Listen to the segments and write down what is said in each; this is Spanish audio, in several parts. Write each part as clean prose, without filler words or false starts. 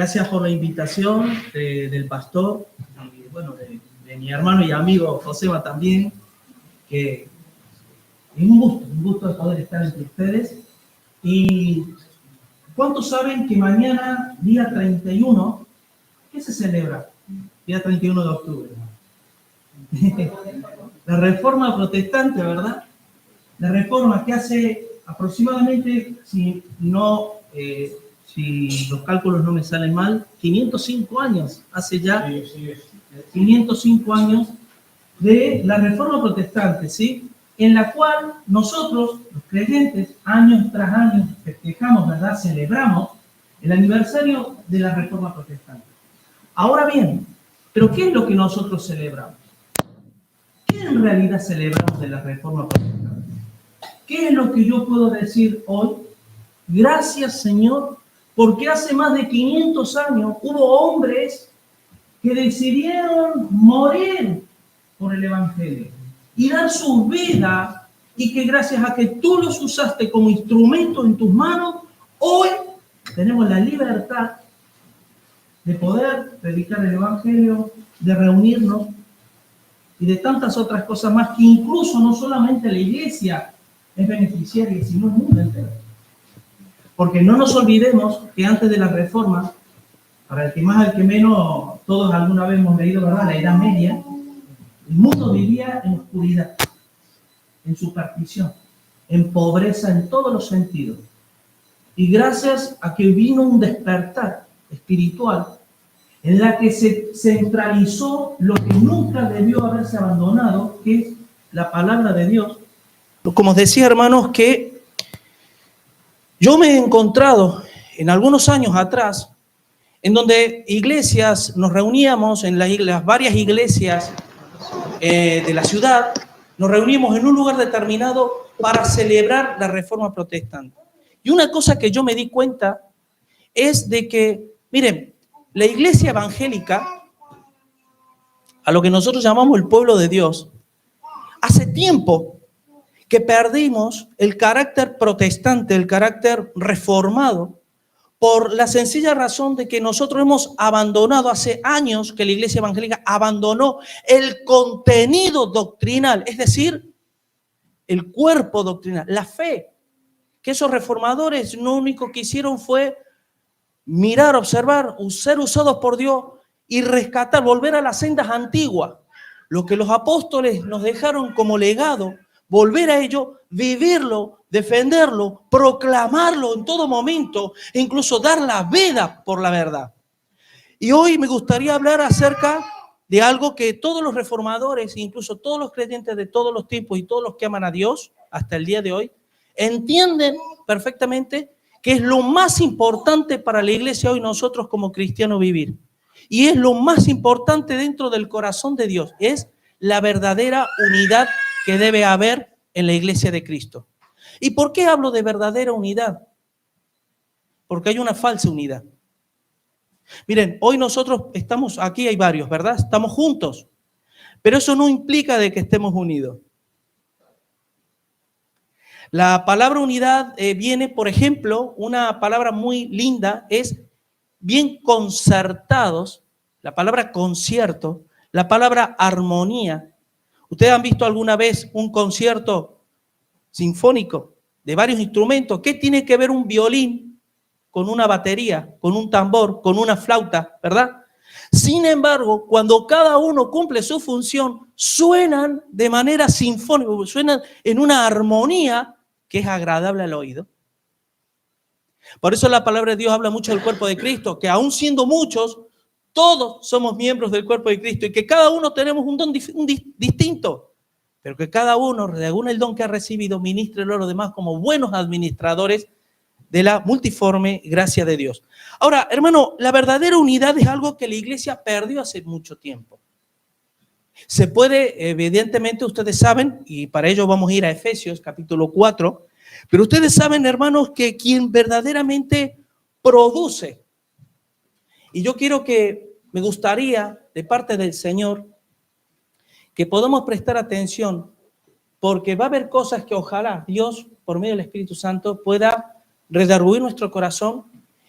Gracias por la invitación del pastor, y bueno, de mi hermano y amigo Joseba también, que es un gusto de poder estar entre ustedes. Y ¿cuántos saben que mañana, día 31, qué se celebra? Día 31 de octubre. La Reforma Protestante, ¿verdad? La Reforma que hace aproximadamente, si los cálculos no me salen mal, 505 años, hace ya 505 años de la Reforma Protestante, ¿sí? En la cual nosotros, los creyentes, año tras año festejamos, ¿verdad? Celebramos el aniversario de la Reforma Protestante. Ahora bien, ¿pero qué es lo que nosotros celebramos? ¿Qué en realidad celebramos de la Reforma Protestante? ¿Qué es lo que yo puedo decir hoy? Gracias, Señor, porque hace más de 500 años hubo hombres que decidieron morir por el Evangelio y dar su vida, y que gracias a que tú los usaste como instrumento en tus manos, hoy tenemos la libertad de poder predicar el Evangelio, de reunirnos y de tantas otras cosas más, que incluso no solamente la iglesia es beneficiaria, sino el mundo entero. Porque no nos olvidemos que antes de la Reforma, para el que más, el que menos, todos alguna vez hemos leído, ¿verdad?, la Edad Media, el mundo vivía en oscuridad, en superstición, en pobreza en todos los sentidos. Y gracias a que vino un despertar espiritual en la que se centralizó lo que nunca debió haberse abandonado, que es la palabra de Dios. Como os decía, hermanos, que yo me he encontrado en algunos años atrás, en donde iglesias, nos reuníamos en las varias iglesias de la ciudad, nos reunimos en un lugar determinado para celebrar la Reforma Protestante. Y una cosa que yo me di cuenta es de que, miren, la iglesia evangélica, a lo que nosotros llamamos el pueblo de Dios, hace tiempo que perdimos el carácter protestante, el carácter reformado, por la sencilla razón de que nosotros hemos abandonado, hace años que la iglesia evangélica abandonó el contenido doctrinal, es decir, el cuerpo doctrinal, la fe. Que esos reformadores lo único que hicieron fue mirar, observar, ser usados por Dios y rescatar, volver a las sendas antiguas. Lo que los apóstoles nos dejaron como legado, volver a ello, vivirlo, defenderlo, proclamarlo en todo momento, e incluso dar la vida por la verdad. Y hoy me gustaría hablar acerca de algo que todos los reformadores, incluso todos los creyentes de todos los tiempos y todos los que aman a Dios hasta el día de hoy, entienden perfectamente que es lo más importante para la iglesia hoy nosotros como cristianos vivir. Y es lo más importante dentro del corazón de Dios, es la verdadera unidad que debe haber en la iglesia de Cristo. ¿Y por qué hablo de verdadera unidad? Porque hay una falsa unidad. Miren, hoy nosotros estamos aquí, hay varios, ¿verdad? Estamos juntos, pero eso no implica de que estemos unidos. La palabra unidad viene, por ejemplo, una palabra muy linda, es bien concertados, la palabra concierto, la palabra armonía. ¿Ustedes han visto alguna vez un concierto sinfónico de varios instrumentos? ¿Qué tiene que ver un violín con una batería, con un tambor, con una flauta, verdad? Sin embargo, cuando cada uno cumple su función, suenan de manera sinfónica, suenan en una armonía que es agradable al oído. Por eso la palabra de Dios habla mucho del cuerpo de Cristo, que aún siendo muchos, todos somos miembros del cuerpo de Cristo y que cada uno tenemos un don distinto, pero que cada uno, según el don que ha recibido, ministre a los demás como buenos administradores de la multiforme gracia de Dios. Ahora, hermano, la verdadera unidad es algo que la iglesia perdió hace mucho tiempo. Se puede, evidentemente, ustedes saben, y para ello vamos a ir a Efesios capítulo 4, pero ustedes saben, hermanos, que quien verdaderamente produce, y yo quiero que, me gustaría, de parte del Señor, que podamos prestar atención, porque va a haber cosas que ojalá Dios, por medio del Espíritu Santo, pueda redarguir nuestro corazón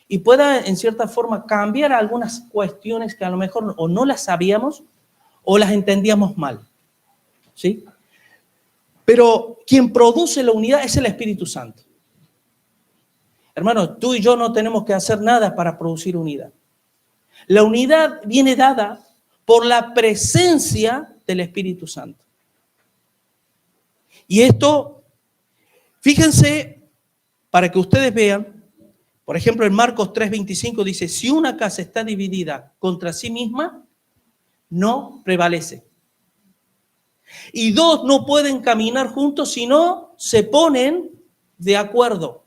y pueda en cierta forma cambiar algunas cuestiones que a lo mejor o no las sabíamos o las entendíamos mal, ¿sí? Pero quien produce la unidad es el Espíritu Santo. Hermanos, tú y yo no tenemos que hacer nada para producir unidad. La unidad viene dada por la presencia del Espíritu Santo. Y esto, fíjense, para que ustedes vean, por ejemplo, en Marcos 3:25 dice, si una casa está dividida contra sí misma, no prevalece. Y dos no pueden caminar juntos si no se ponen de acuerdo.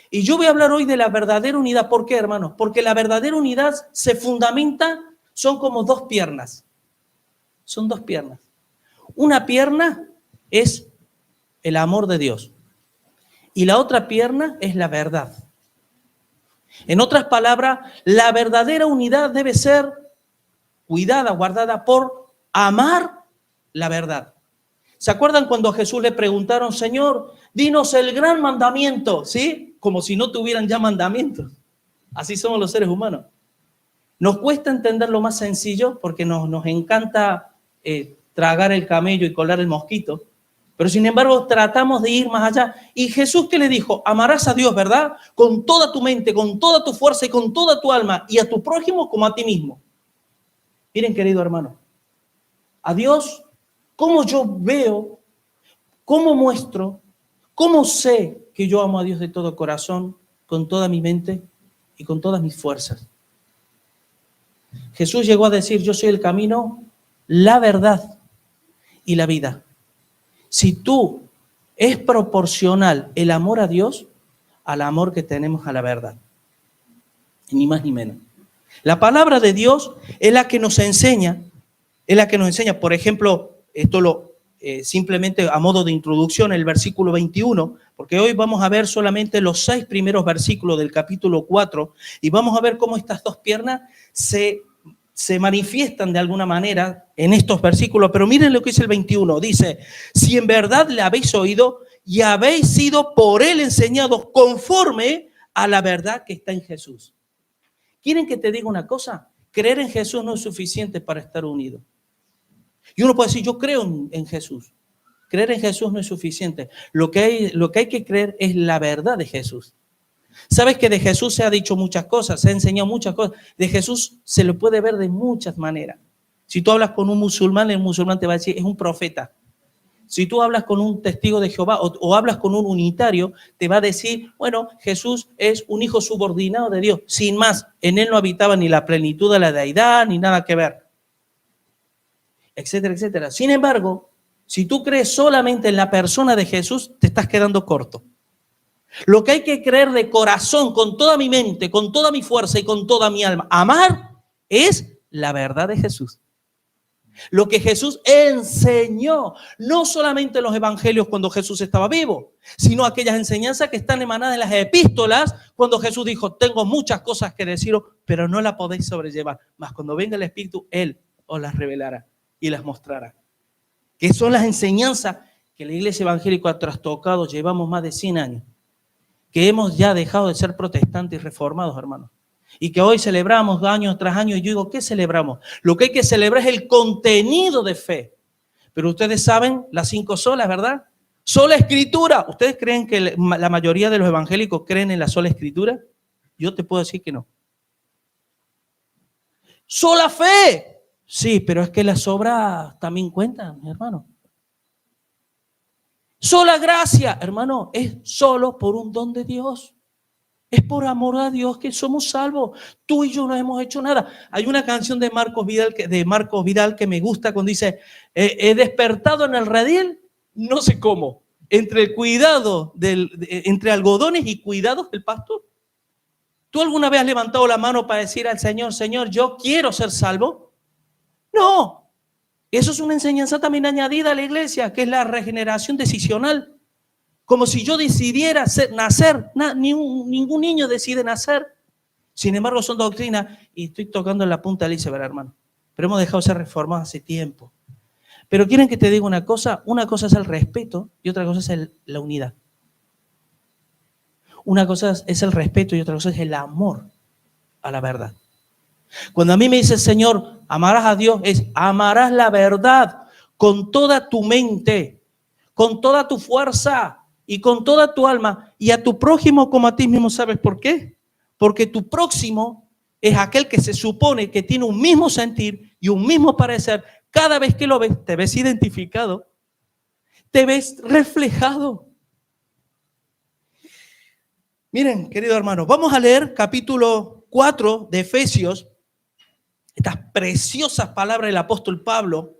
Y yo voy a hablar hoy de la verdadera unidad. ¿Por qué, hermanos? Porque la verdadera unidad se fundamenta, son como dos piernas. Son dos piernas. Una pierna es el amor de Dios. Y la otra pierna es la verdad. En otras palabras, la verdadera unidad debe ser cuidada, guardada por amar la verdad. ¿Se acuerdan cuando a Jesús le preguntaron, Señor, dinos el gran mandamiento? ¿Sí? Como si no tuvieran ya mandamientos. Así somos los seres humanos. Nos cuesta entender lo más sencillo porque nos encanta tragar el camello y colar el mosquito. Pero sin embargo tratamos de ir más allá. Y Jesús, ¿qué le dijo? Amarás a Dios, ¿verdad? Con toda tu mente, con toda tu fuerza y con toda tu alma. Y a tu prójimo como a ti mismo. Miren, querido hermano. A Dios, ¿cómo yo veo? ¿Cómo muestro? ¿Cómo sé que yo amo a Dios de todo corazón, con toda mi mente y con todas mis fuerzas? Jesús llegó a decir, yo soy el camino, la verdad y la vida. Si tú es proporcional el amor a Dios al amor que tenemos a la verdad. Ni más ni menos. La palabra de Dios es la que nos enseña, por ejemplo, esto simplemente a modo de introducción, el versículo 21, porque hoy vamos a ver solamente los 6 primeros versículos del capítulo 4 y vamos a ver cómo estas dos piernas se manifiestan de alguna manera en estos versículos, pero miren lo que dice el 21, dice, si en verdad le habéis oído y habéis sido por él enseñados conforme a la verdad que está en Jesús. ¿Quieren que te diga una cosa? Creer en Jesús no es suficiente para estar unido. Y uno puede decir, yo creo en Jesús. Creer en Jesús no es suficiente. Lo que hay que creer es la verdad de Jesús. Sabes que de Jesús se ha dicho muchas cosas, se ha enseñado muchas cosas. De Jesús se lo puede ver de muchas maneras. Si tú hablas con un musulmán, el musulmán te va a decir, es un profeta. Si tú hablas con un testigo de Jehová o hablas con un unitario, te va a decir, bueno, Jesús es un hijo subordinado de Dios. Sin más, en él no habitaba ni la plenitud de la deidad, ni nada que ver. Etcétera, etcétera. Sin embargo, si tú crees solamente en la persona de Jesús, te estás quedando corto. Lo que hay que creer de corazón, con toda mi mente, con toda mi fuerza y con toda mi alma, amar, es la verdad de Jesús. Lo que Jesús enseñó, no solamente en los evangelios cuando Jesús estaba vivo, sino aquellas enseñanzas que están emanadas en las epístolas cuando Jesús dijo, tengo muchas cosas que deciros, pero no las podéis sobrellevar. Mas cuando venga el Espíritu, Él os las revelará y las mostrará. Que son las enseñanzas que la iglesia evangélica ha trastocado, llevamos más de 100 años. Que hemos ya dejado de ser protestantes y reformados, hermanos. Y que hoy celebramos año tras año. Y yo digo, ¿qué celebramos? Lo que hay que celebrar es el contenido de fe. Pero ustedes saben las 5 solas, ¿verdad? Sola escritura. ¿Ustedes creen que la mayoría de los evangélicos creen en la sola escritura? Yo te puedo decir que no. Sola fe. Sí, pero es que las obras también cuentan, mi hermano. Sola gracia, hermano, es solo por un don de Dios. Es por amor a Dios que somos salvos. Tú y yo no hemos hecho nada. Hay una canción de Marcos Vidal que me gusta cuando dice, he despertado en el redil, no sé cómo, entre el cuidado, entre algodones y cuidados del pastor. ¿Tú alguna vez has levantado la mano para decir al Señor, Señor, yo quiero ser salvo? No. Eso es una enseñanza también añadida a la iglesia, que es la regeneración decisional. Como si yo decidiera nacer, ningún niño decide nacer. Sin embargo, son doctrinas, y estoy tocando en la punta del iceberg, hermano. Pero hemos dejado de ser reformados hace tiempo. Pero quieren que te diga una cosa es el respeto y otra cosa es la unidad. Una cosa es el respeto y otra cosa es el amor. a la verdad. Cuando a mí me dice el Señor, amarás a Dios, es amarás la verdad con toda tu mente, con toda tu fuerza y con toda tu alma, y a tu prójimo como a ti mismo. ¿Sabes por qué? Porque tu próximo es aquel que se supone que tiene un mismo sentir y un mismo parecer. Cada vez que lo ves, te ves identificado, te ves reflejado. Miren, querido hermano, vamos a leer capítulo 4 de Efesios, estas preciosas palabras del apóstol Pablo.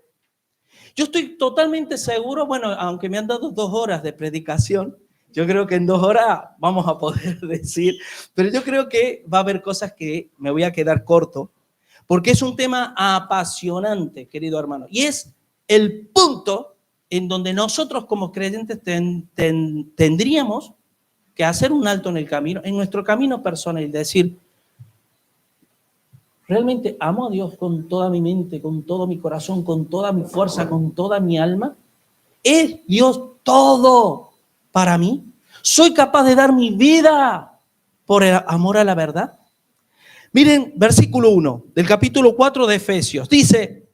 Yo estoy totalmente seguro, bueno, aunque me han dado 2 horas de predicación, yo creo que en 2 horas vamos a poder decir, pero yo creo que va a haber cosas que me voy a quedar corto, porque es un tema apasionante, querido hermano, y es el punto en donde nosotros como creyentes tendríamos que hacer un alto en el camino, en nuestro camino personal, y decir, ¿realmente amo a Dios con toda mi mente, con todo mi corazón, con toda mi fuerza, con toda mi alma? ¿Es Dios todo para mí? ¿Soy capaz de dar mi vida por el amor a la verdad? Miren, versículo 1 del capítulo 4 de Efesios. Dice,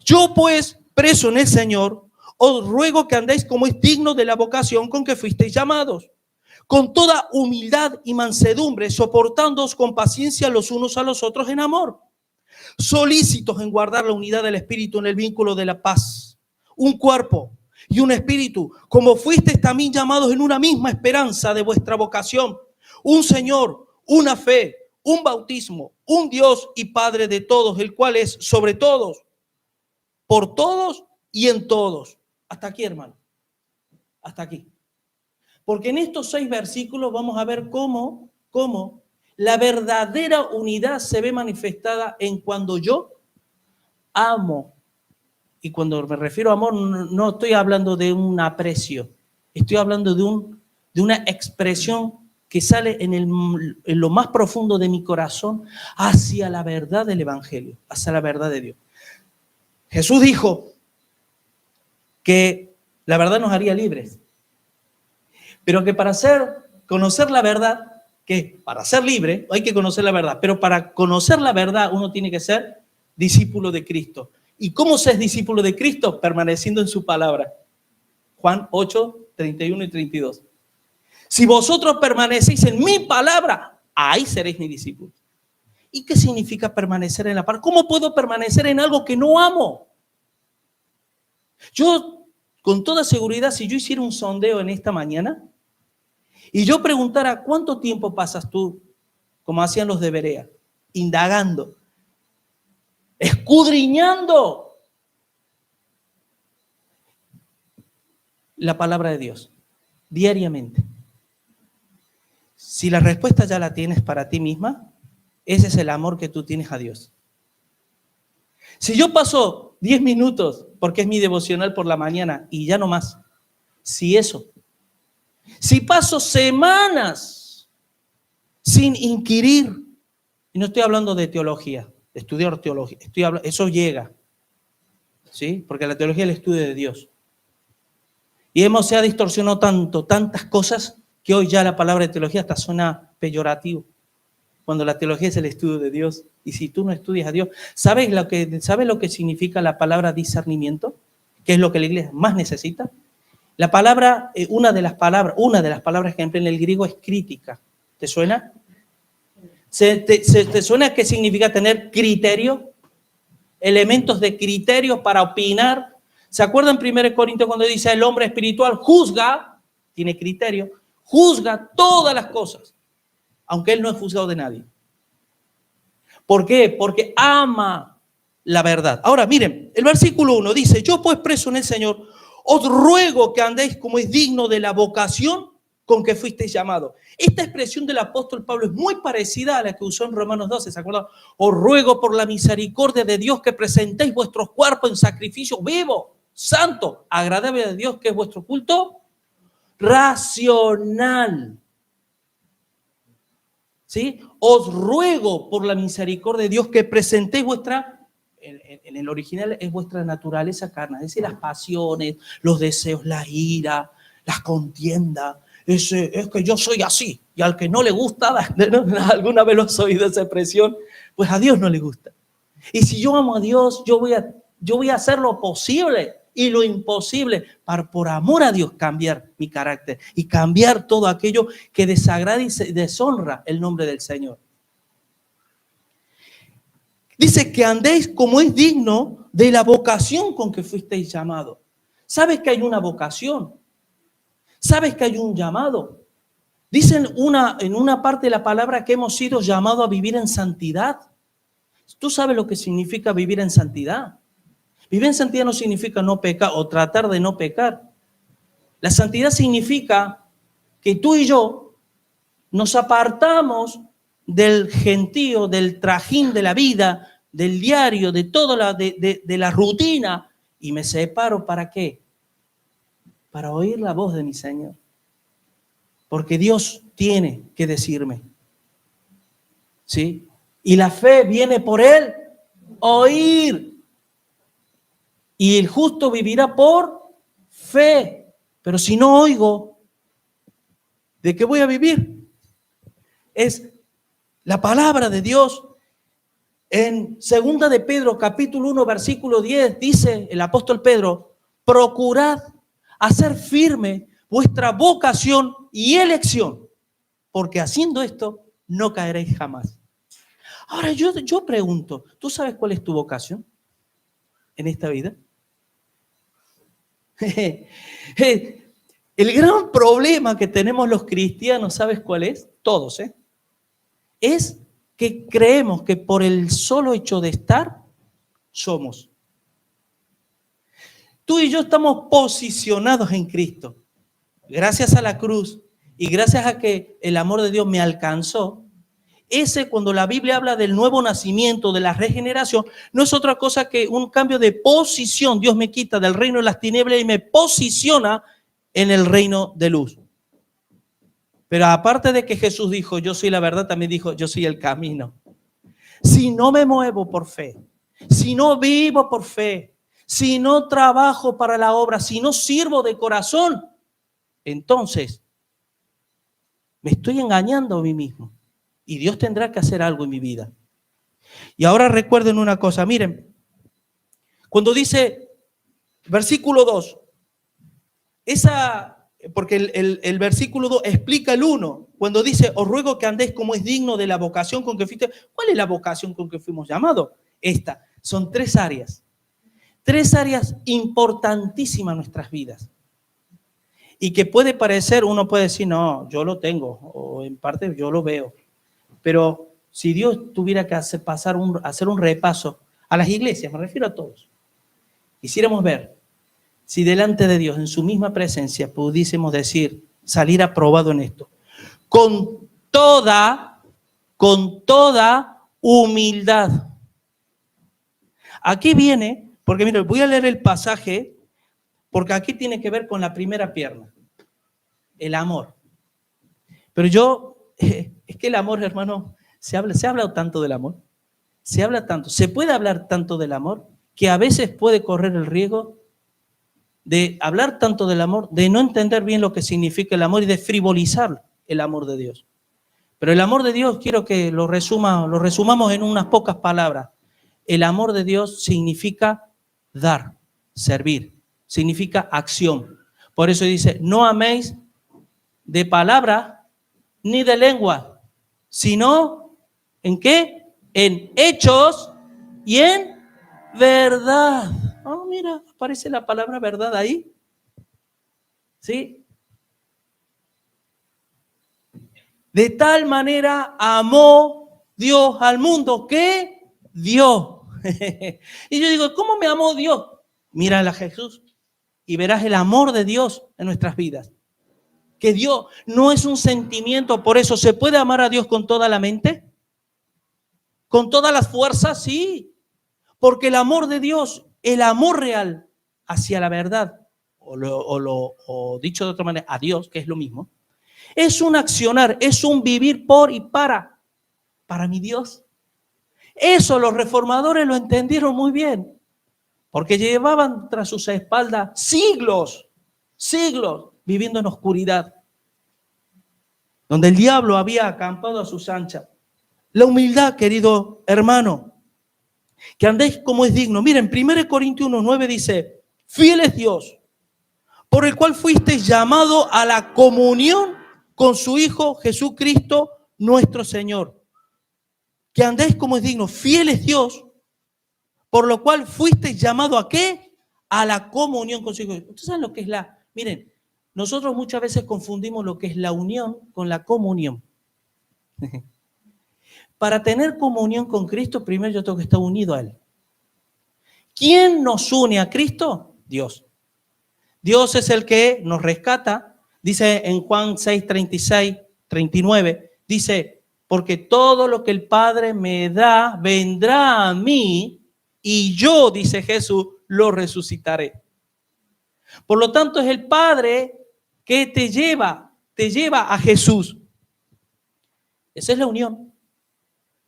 yo pues, preso en el Señor, os ruego que andéis como es digno de la vocación con que fuisteis llamados, con toda humildad y mansedumbre, soportándoos con paciencia los unos a los otros en amor, solícitos en guardar la unidad del Espíritu en el vínculo de la paz, un cuerpo y un espíritu, como fuisteis también llamados en una misma esperanza de vuestra vocación, un Señor, una fe, un bautismo, un Dios y Padre de todos, el cual es sobre todos, por todos y en todos. Hasta aquí, hermano. Hasta aquí. Porque en estos 6 versículos vamos a ver cómo la verdadera unidad se ve manifestada en cuando yo amo. Y cuando me refiero a amor, no estoy hablando de un aprecio, estoy hablando de una expresión que sale en lo más profundo de mi corazón hacia la verdad del Evangelio, hacia la verdad de Dios. Jesús dijo que la verdad nos haría libres, pero que para conocer la verdad, que para ser libre hay que conocer la verdad, pero para conocer la verdad uno tiene que ser discípulo de Cristo. ¿Y cómo se es discípulo de Cristo? Permaneciendo en su palabra. Juan 8, 31 y 32. Si vosotros permanecéis en mi palabra, ahí seréis mis discípulos. ¿Y qué significa permanecer en la palabra? ¿Cómo puedo permanecer en algo que no amo? Yo, con toda seguridad, si yo hiciera un sondeo en esta mañana y yo preguntara cuánto tiempo pasas tú, como hacían los de Berea, indagando, escudriñando la palabra de Dios diariamente. Si la respuesta ya la tienes para ti misma, ese es el amor que tú tienes a Dios. Si yo paso 10 minutos, porque es mi devocional por la mañana y ya no más, si paso semanas sin inquirir, y no estoy hablando de teología, de estudiar teología, eso llega, ¿sí? Porque la teología es el estudio de Dios. Y se ha distorsionado tantas cosas, que hoy ya la palabra de teología hasta suena peyorativo, cuando la teología es el estudio de Dios. Y si tú no estudias a Dios, ¿sabes lo que significa la palabra discernimiento? ¿Qué es lo que la iglesia más necesita? La palabra, una de las palabras que emplea en el griego es crítica. ¿Te suena? ¿Te suena qué significa tener criterio? Elementos de criterio para opinar. ¿Se acuerdan en 1 Corintios cuando dice el hombre espiritual juzga, tiene criterio, juzga todas las cosas, aunque él no es juzgado de nadie? ¿Por qué? Porque ama la verdad. Ahora miren, el versículo 1 dice, yo pues preso en el Señor, os ruego que andéis como es digno de la vocación con que fuisteis llamados. Esta expresión del apóstol Pablo es muy parecida a la que usó en Romanos 12, ¿se acuerdan? Os ruego por la misericordia de Dios que presentéis vuestros cuerpos en sacrificio vivo, santo, agradable a Dios, que es vuestro culto racional. ¿Sí? Os ruego por la misericordia de Dios que presentéis en el original es vuestra naturaleza carnal, es decir, las pasiones, los deseos, la ira, las contiendas, es que yo soy así. Y al que no le gusta, alguna vez lo has oído esa expresión, pues a Dios no le gusta. Y si yo amo a Dios, yo voy a hacer lo posible y lo imposible para, por amor a Dios, cambiar mi carácter y cambiar todo aquello que desagrada y deshonra el nombre del Señor. Dice que andéis como es digno de la vocación con que fuisteis llamados. ¿Sabes que hay una vocación? ¿Sabes que hay un llamado? Dicen en una parte de la palabra que hemos sido llamados a vivir en santidad. ¿Tú sabes lo que significa vivir en santidad? Vivir en santidad no significa no pecar o tratar de no pecar. La santidad significa que tú y yo nos apartamos del gentío, del trajín de la vida, del diario, de toda de la rutina, y me separo, ¿para qué? Para oír la voz de mi Señor. Porque Dios tiene que decirme. ¿Sí? Y la fe viene por el oír. Y el justo vivirá por fe. Pero si no oigo, ¿de qué voy a vivir? Es la palabra de Dios. En 2 de Pedro, capítulo 1, versículo 10, dice el apóstol Pedro, procurad hacer firme vuestra vocación y elección, porque haciendo esto no caeréis jamás. Ahora yo pregunto, ¿tú sabes cuál es tu vocación en esta vida? El gran problema que tenemos los cristianos, ¿sabes cuál es? Todos, es que creemos que por el solo hecho de estar, somos. Tú y yo estamos posicionados en Cristo. Gracias a la cruz y gracias a que el amor de Dios me alcanzó, cuando la Biblia habla del nuevo nacimiento, de la regeneración, no es otra cosa que un cambio de posición. Dios me quita del reino de las tinieblas y me posiciona en el reino de luz. Pero aparte de que Jesús dijo, yo soy la verdad, también dijo, yo soy el camino. Si no me muevo por fe, si no vivo por fe, si no trabajo para la obra, si no sirvo de corazón, entonces me estoy engañando a mí mismo. Y Dios tendrá que hacer algo en mi vida. Y ahora recuerden una cosa, miren, cuando dice, versículo 2, porque el versículo 2 explica el 1, cuando dice, os ruego que andéis como es digno de la vocación con que fuiste. ¿Cuál es la vocación con que fuimos llamados? Son 3 áreas. 3 áreas importantísimas en nuestras vidas. Y que puede parecer, uno puede decir, no, yo lo tengo, o en parte yo lo veo. Pero si Dios tuviera que hacer un repaso a las iglesias, me refiero a todos, quisiéramos ver si delante de Dios, en su misma presencia, pudiésemos decir, salir aprobado en esto, con toda humildad. Aquí viene, porque mira, voy a leer el pasaje, porque aquí tiene que ver con la primera pierna, el amor. Pero es que el amor, hermano, se ha hablado tanto del amor, se puede hablar tanto del amor, que a veces puede correr el riesgo de hablar tanto del amor, de no entender bien lo que significa el amor y de frivolizar el amor de Dios. Pero el amor de Dios, quiero que lo resumamos en unas pocas palabras. El amor de Dios significa dar, servir, significa acción. Por eso dice, no améis de palabra ni de lengua, sino, ¿en qué? En hechos y en verdad. Oh, mira, aparece la palabra verdad ahí. ¿Sí? De tal manera amó Dios al mundo que dio. Y yo digo, ¿cómo me amó Dios? Mírala a Jesús y verás el amor de Dios en nuestras vidas. Que Dios no es un sentimiento, por eso ¿se puede amar a Dios con toda la mente? ¿Con todas las fuerzas? Sí. Porque el amor de Dios, el amor real hacia la verdad, o dicho de otra manera, a Dios, que es lo mismo, es un accionar, es un vivir por y para mi Dios. Eso los reformadores lo entendieron muy bien, porque llevaban tras sus espaldas siglos viviendo en oscuridad. donde el diablo había acampado a sus anchas. La humildad, querido hermano, que andéis como es digno. Miren, 1 Corintios 1:9 dice, fiel es Dios, por el cual fuisteis llamado a la comunión con su Hijo Jesucristo, nuestro Señor. Que andéis como es digno, fiel es Dios, por lo cual fuisteis llamado ¿a qué? A la comunión con su Hijo. ¿Ustedes saben lo que es miren, nosotros muchas veces confundimos lo que es la unión con la comunión. Para tener comunión con Cristo, primero yo tengo que estar unido a Él. ¿Quién nos une a Cristo? Dios. Dios es el que nos rescata. Dice en Juan 6:36, 39, dice, porque todo lo que el Padre me da vendrá a mí y yo, dice Jesús, lo resucitaré. Por lo tanto, es el Padre que te lleva a Jesús. Esa es la unión.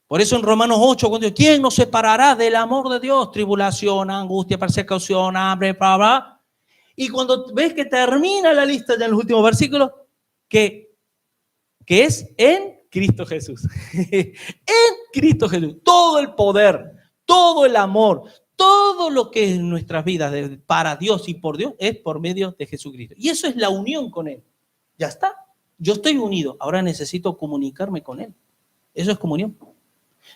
Por eso en Romanos 8, cuando dice, ¿quién nos separará del amor de Dios? Tribulación, angustia, persecución, hambre, bla, bla. Y cuando ves que termina la lista ya en los últimos versículos, que es en Cristo Jesús. En Cristo Jesús. Todo el poder, todo el amor, todo lo que es en nuestras vidas para Dios y por Dios es por medio de Jesucristo. Y eso es la unión con Él. Ya está. Yo estoy unido. Ahora necesito comunicarme con Él. Eso es comunión.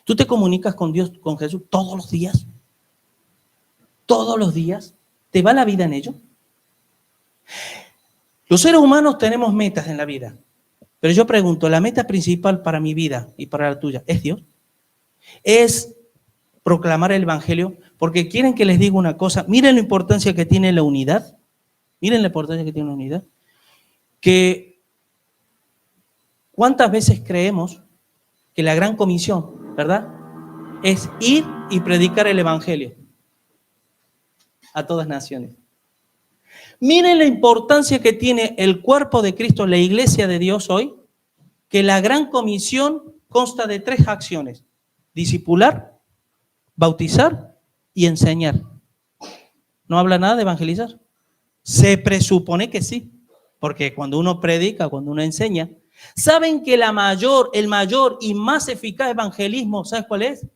¿Tú te comunicas con Dios, con Jesús todos los días? ¿Todos los días? ¿Te va la vida en ello? Los seres humanos tenemos metas en la vida. Pero yo pregunto, ¿la meta principal para mi vida y para la tuya es Dios? ¿Es proclamar el Evangelio? Porque quieren que les diga una cosa. Miren la importancia que tiene la unidad. Miren la importancia que tiene la unidad. Que ¿cuántas veces creemos que la gran comisión, ¿verdad?, es ir y predicar el Evangelio a todas naciones? Miren la importancia que tiene el cuerpo de Cristo, la iglesia de Dios hoy, que la gran comisión consta de 3 acciones: discipular, bautizar y enseñar. ¿No habla nada de evangelizar? Se presupone que sí, porque cuando uno predica, cuando uno enseña, ¿saben que el mayor y más eficaz evangelismo, ¿sabes cuál es?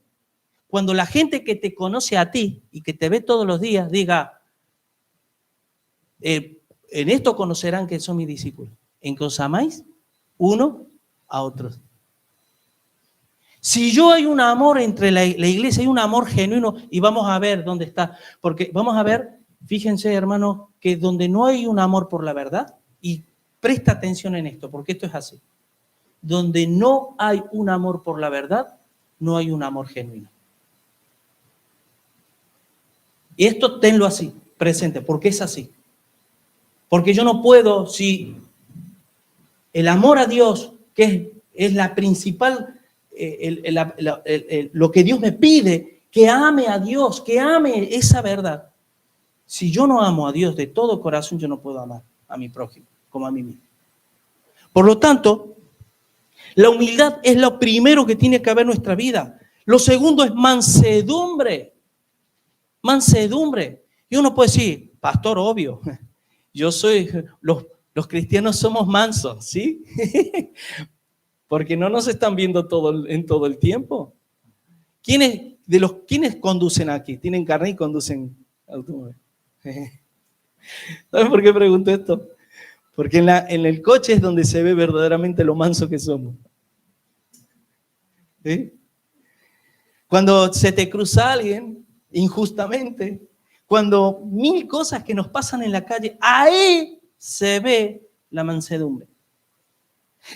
Cuando la gente que te conoce a ti y que te ve todos los días diga, en esto conocerán que son mis discípulos, en que os amáis uno a otros. Si yo hay un amor entre la iglesia, hay un amor genuino, y vamos a ver dónde está, porque vamos a ver, fíjense hermano, que donde no hay un amor por la verdad, y presta atención en esto, porque esto es así, donde no hay un amor por la verdad, no hay un amor genuino. Y esto tenlo así, presente, porque es así. Porque yo no puedo, si el amor a Dios, que es la principal, lo que Dios me pide, que ame a Dios, que ame esa verdad. Si yo no amo a Dios de todo corazón, yo no puedo amar a mi prójimo como a mí mismo. Por lo tanto, la humildad es lo primero que tiene que haber en nuestra vida. Lo segundo es mansedumbre. Mansedumbre. Y uno puede decir, pastor, obvio, yo soy, los cristianos somos mansos, ¿sí? Porque no nos están viendo en todo el tiempo. ¿Quiénes conducen aquí? ¿Tienen carnet y conducen automóvil? ¿Saben por qué pregunto esto? Porque en el coche es donde se ve verdaderamente lo manso que somos. ¿Sí? Cuando se te cruza alguien injustamente, cuando 1000 cosas que nos pasan en la calle, ahí se ve la mansedumbre.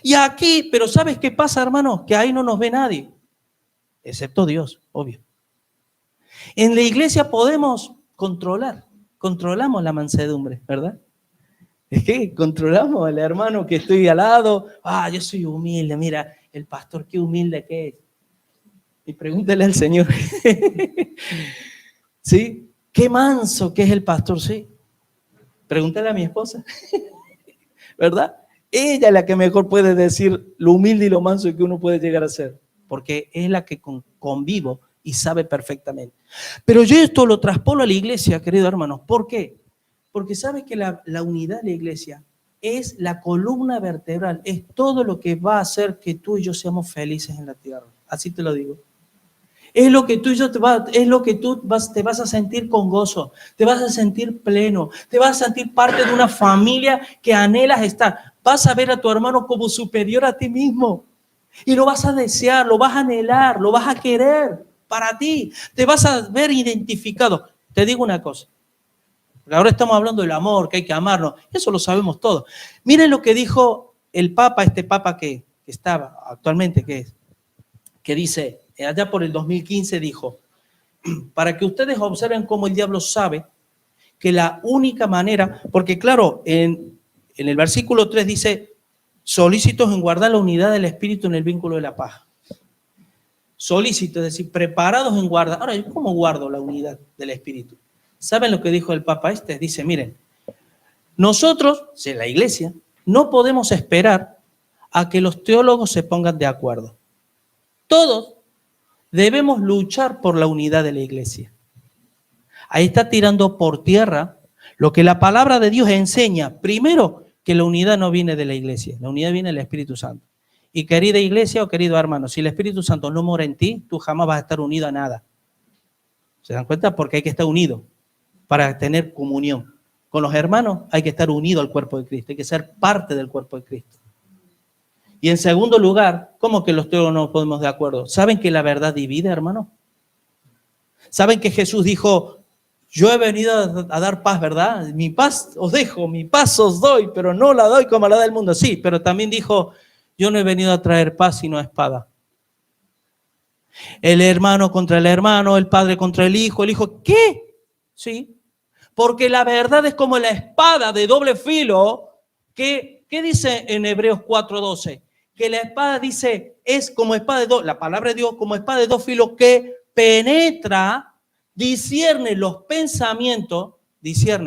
Y aquí, pero ¿sabes qué pasa, hermano? Que ahí no nos ve nadie, excepto Dios, obvio. En la iglesia podemos controlamos la mansedumbre, ¿verdad? Es que controlamos al hermano que estoy al lado. Yo soy humilde, mira, el pastor qué humilde que es. Y pregúntale al Señor. ¿Sí? Qué manso que es el pastor, sí. Pregúntale a mi esposa. ¿Verdad? Ella es la que mejor puede decir lo humilde y lo manso que uno puede llegar a ser. Porque es la que convivo y sabe perfectamente. Pero yo esto lo traspolo a la iglesia, querido hermano. ¿Por qué? Porque sabe que la unidad de la iglesia es la columna vertebral, es todo lo que va a hacer que tú y yo seamos felices en la tierra. Así te lo digo. Es lo que tú y yo te vas a sentir con gozo, te vas a sentir pleno, te vas a sentir parte de una familia que anhelas estar. Vas a ver a tu hermano como superior a ti mismo y lo vas a desear, lo vas a anhelar, lo vas a querer para ti. Te vas a ver identificado. Te digo una cosa. Ahora estamos hablando del amor, que hay que amarnos. Eso lo sabemos todos. Miren lo que dijo el Papa, este Papa que estaba actualmente, que dice, allá por el 2015 dijo, para que ustedes observen cómo el diablo sabe que la única manera, porque claro, en el versículo 3 dice, solícitos en guardar la unidad del espíritu en el vínculo de la paz. Solícitos, es decir, preparados en guardar. Ahora, ¿cómo guardo la unidad del espíritu? ¿Saben lo que dijo el Papa este? Dice, miren, nosotros, la iglesia, no podemos esperar a que los teólogos se pongan de acuerdo. Todos debemos luchar por la unidad de la iglesia. Ahí está tirando por tierra lo que la palabra de Dios enseña. Primero, que la unidad no viene de la iglesia, la unidad viene del Espíritu Santo. Y querida iglesia o querido hermano, si el Espíritu Santo no mora en ti, tú jamás vas a estar unido a nada. ¿Se dan cuenta? Porque hay que estar unido para tener comunión. Con los hermanos hay que estar unido al cuerpo de Cristo, hay que ser parte del cuerpo de Cristo. Y en segundo lugar, ¿cómo que los teólogos no nos ponemos de acuerdo? ¿Saben que la verdad divide, hermano? ¿Saben que Jesús dijo, yo he venido a dar paz, ¿verdad? Mi paz os dejo, mi paz os doy, pero no la doy como la da el mundo. Sí, pero también dijo, yo no he venido a traer paz sino espada. El hermano contra el hermano, el padre contra el hijo, ¿qué? Sí, porque la verdad es como la espada de doble filo, ¿qué dice en Hebreos 4:12? Que la espada dice, es como espada la palabra de Dios como espada de dos filos que penetra, discierne los pensamientos,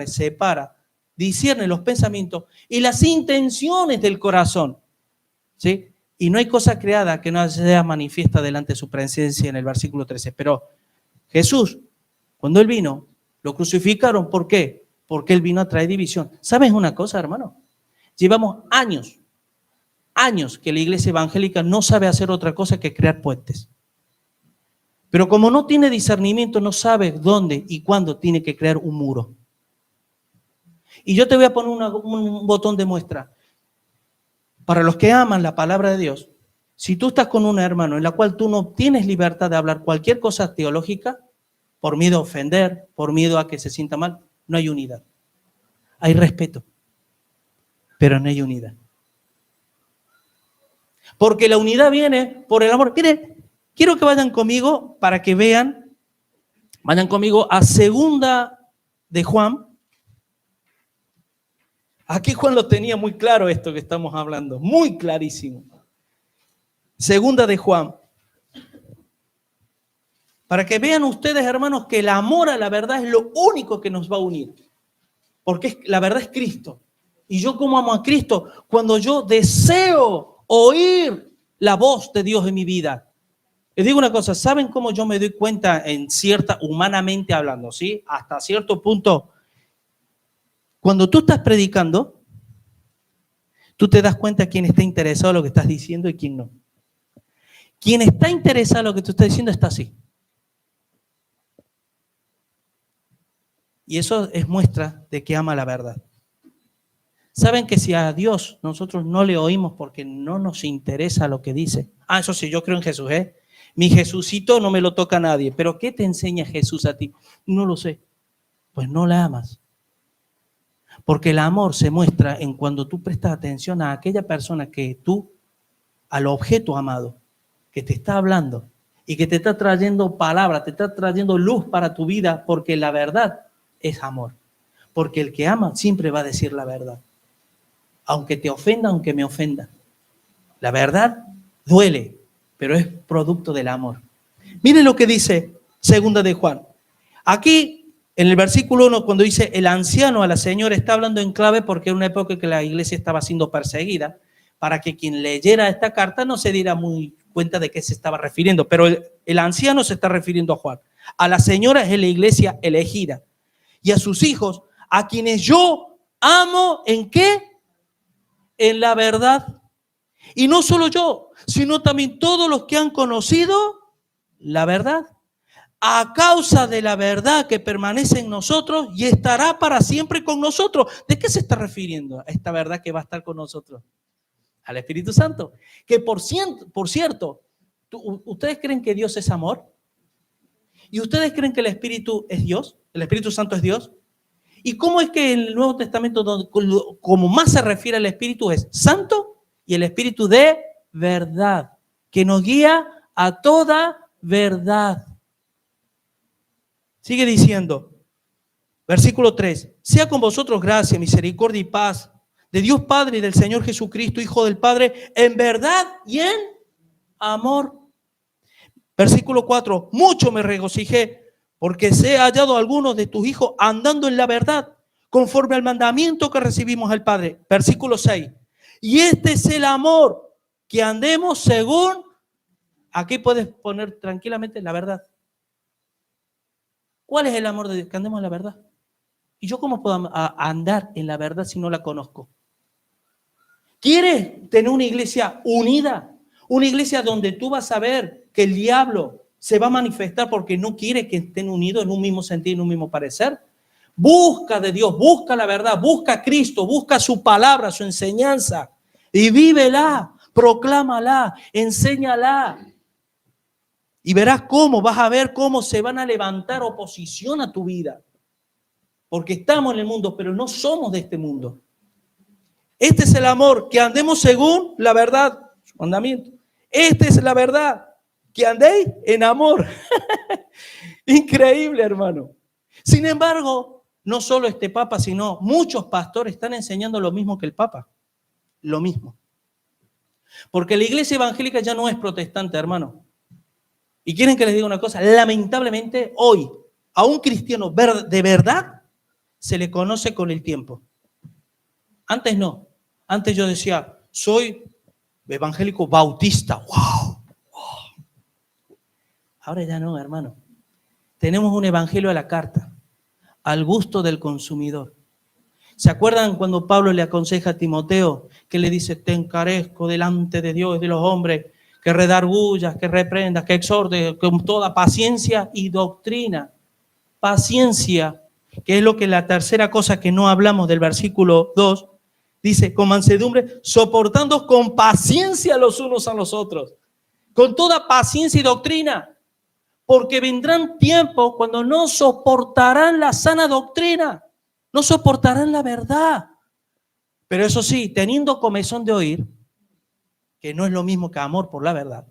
separa, discierne los pensamientos y las intenciones del corazón, ¿sí? Y no hay cosa creada que no sea manifiesta delante de su presencia en el versículo 13. Pero Jesús, cuando Él vino, lo crucificaron. ¿Por qué? Porque Él vino a traer división. ¿Sabes una cosa, hermano? Llevamos años que la iglesia evangélica no sabe hacer otra cosa que crear puentes. Pero como no tiene discernimiento, no sabe dónde y cuándo tiene que crear un muro. Y yo te voy a poner un botón de muestra. Para los que aman la palabra de Dios, si tú estás con un hermano en la cual tú no tienes libertad de hablar cualquier cosa teológica, por miedo a ofender, por miedo a que se sienta mal, no hay unidad. Hay respeto, pero no hay unidad. Porque la unidad viene por el amor. Miren, quiero que vayan conmigo para que vean, vayan conmigo a 2 de Juan. Aquí Juan lo tenía muy claro esto que estamos hablando, muy clarísimo. 2 de Juan. Para que vean ustedes, hermanos, que el amor a la verdad es lo único que nos va a unir. Porque la verdad es Cristo. Y yo como amo a Cristo, cuando yo deseo oír la voz de Dios en mi vida. Les digo una cosa, ¿saben cómo yo me doy cuenta humanamente hablando, ¿sí? Hasta cierto punto, cuando tú estás predicando, tú te das cuenta quién está interesado en lo que estás diciendo y quién no. Quien está interesado en lo que tú estás diciendo está así. Y eso es muestra de que ama la verdad. ¿Saben que si a Dios nosotros no le oímos porque no nos interesa lo que dice? Eso sí, yo creo en Jesús, ¿eh? Mi Jesucito no me lo toca a nadie. ¿Pero qué te enseña Jesús a ti? No lo sé. Pues no la amas. Porque el amor se muestra en cuando tú prestas atención a aquella persona al objeto amado, que te está hablando y que te está trayendo palabra, te está trayendo luz para tu vida, porque la verdad es amor. Porque el que ama siempre va a decir la verdad. Aunque te ofenda, aunque me ofenda. La verdad duele, pero es producto del amor. Miren lo que dice 2 de Juan. Aquí, en el versículo 1, cuando dice el anciano a la señora, está hablando en clave porque era una época que la iglesia estaba siendo perseguida, para que quien leyera esta carta no se diera muy cuenta de qué se estaba refiriendo. Pero el anciano se está refiriendo a Juan. A la señora es la iglesia elegida. Y a sus hijos, a quienes yo amo, ¿en qué? en la verdad. Y no solo yo, sino también todos los que han conocido la verdad. A causa de la verdad que permanece en nosotros y estará para siempre con nosotros. ¿De qué se está refiriendo a esta verdad que va a estar con nosotros? Al Espíritu Santo. Que por cierto, ¿ustedes creen que Dios es amor? ¿Y ustedes creen que el Espíritu es Dios? ¿El Espíritu Santo es Dios? ¿Y cómo es que en el Nuevo Testamento, como más se refiere al Espíritu, es santo y el Espíritu de verdad, que nos guía a toda verdad? Sigue diciendo, versículo 3, sea con vosotros gracia, misericordia y paz de Dios Padre y del Señor Jesucristo, Hijo del Padre, en verdad y en amor. Versículo 4, mucho me regocijé porque se ha hallado algunos de tus hijos andando en la verdad, conforme al mandamiento que recibimos del Padre. Versículo 6, y este es el amor, que andemos según, aquí puedes poner tranquilamente la verdad. ¿Cuál es el amor de Dios? Que andemos en la verdad. ¿Y yo cómo puedo andar en la verdad si no la conozco? ¿Quieres tener una iglesia unida? Una iglesia donde tú vas a ver que el diablo se va a manifestar porque no quiere que estén unidos en un mismo sentido, en un mismo parecer. Busca de Dios, busca la verdad, busca a Cristo, busca su palabra, su enseñanza y vívela, proclámala, enséñala. Y verás cómo, vas a ver cómo se van a levantar oposición a tu vida. Porque estamos en el mundo, pero no somos de este mundo. Este es el amor, que andemos según la verdad, su mandamiento. Esta es la verdad, que andéis en amor. Increíble, hermano. Sin embargo, no solo este Papa, sino muchos pastores están enseñando lo mismo que el Papa. Lo mismo. Porque la iglesia evangélica ya no es protestante, hermano. Y quieren que les diga una cosa, lamentablemente hoy a un cristiano de verdad se le conoce con el tiempo. Antes no. Antes yo decía, soy evangélico bautista. ¡Wow! Ahora ya no, hermano. Tenemos un evangelio a la carta, al gusto del consumidor. ¿Se acuerdan cuando Pablo le aconseja a Timoteo que le dice, te encarezco delante de Dios y de los hombres, que redargullas, que reprendas, que exhortes con toda paciencia y doctrina? Paciencia, que es lo que la tercera cosa que no hablamos del versículo 2, dice, con mansedumbre, soportando con paciencia los unos a los otros, con toda paciencia y doctrina, porque vendrán tiempos cuando no soportarán la sana doctrina, no soportarán la verdad. Pero eso sí, teniendo comezón de oír, que no es lo mismo que amor por la verdad,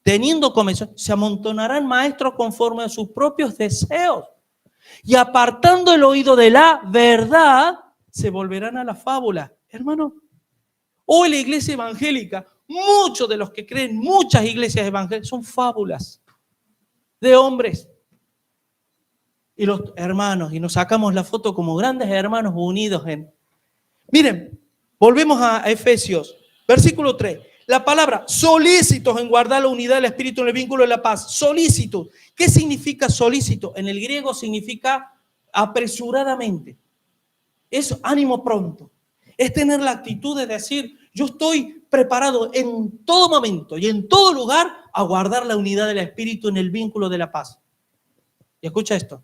teniendo comezón, se amontonarán maestros conforme a sus propios deseos y apartando el oído de la verdad, se volverán a la fábula. Hermano, hoy la iglesia evangélica, muchos de los que creen, muchas iglesias evangélicas son fábulas de hombres. Y los hermanos, y nos sacamos la foto como grandes hermanos unidos en... Miren, volvemos a Efesios, versículo 3. La palabra solícitos en guardar la unidad del Espíritu en el vínculo de la paz. Solícitos. ¿Qué significa solícito? En el griego significa apresuradamente. Es ánimo pronto. Es tener la actitud de decir, yo estoy preparado en todo momento y en todo lugar a guardar la unidad del Espíritu en el vínculo de la paz. Y escucha esto.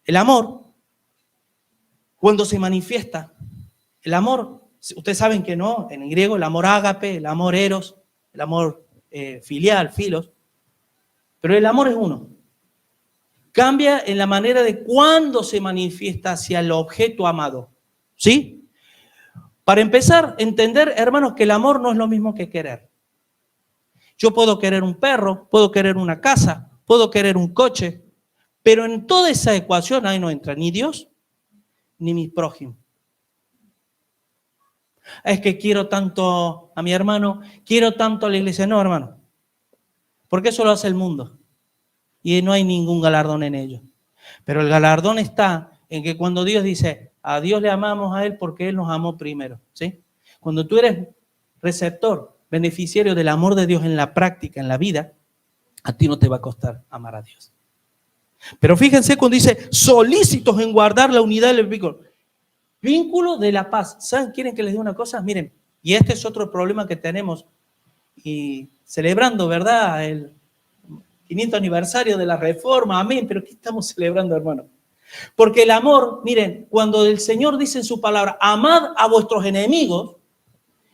El amor, cuando se manifiesta, el amor, ustedes saben que no, en el griego el amor ágape, el amor eros, el amor filial, filos, pero el amor es uno. Cambia en la manera de cuándo se manifiesta hacia el objeto amado. ¿Sí? Para empezar, entender, hermanos, que el amor no es lo mismo que querer. Yo puedo querer un perro, puedo querer una casa, puedo querer un coche, pero en toda esa ecuación ahí no entra ni Dios ni mi prójimo. Es que quiero tanto a mi hermano, quiero tanto a la iglesia. No, hermano, porque eso lo hace el mundo y no hay ningún galardón en ello. Pero el galardón está en que cuando Dios dice, a Dios le amamos a Él porque Él nos amó primero, ¿sí? Cuando tú eres receptor, beneficiario del amor de Dios en la práctica, en la vida, a ti no te va a costar amar a Dios. Pero fíjense cuando dice, solícitos en guardar la unidad del vínculo. Vínculo de la paz. ¿Saben? ¿Quieren que les diga una cosa? Miren, Y este es otro problema que tenemos. Y celebrando, ¿verdad?, el 500 aniversario de la Reforma, amén, pero ¿qué estamos celebrando, hermano? Porque el amor, miren, cuando el Señor dice en su palabra, amad a vuestros enemigos,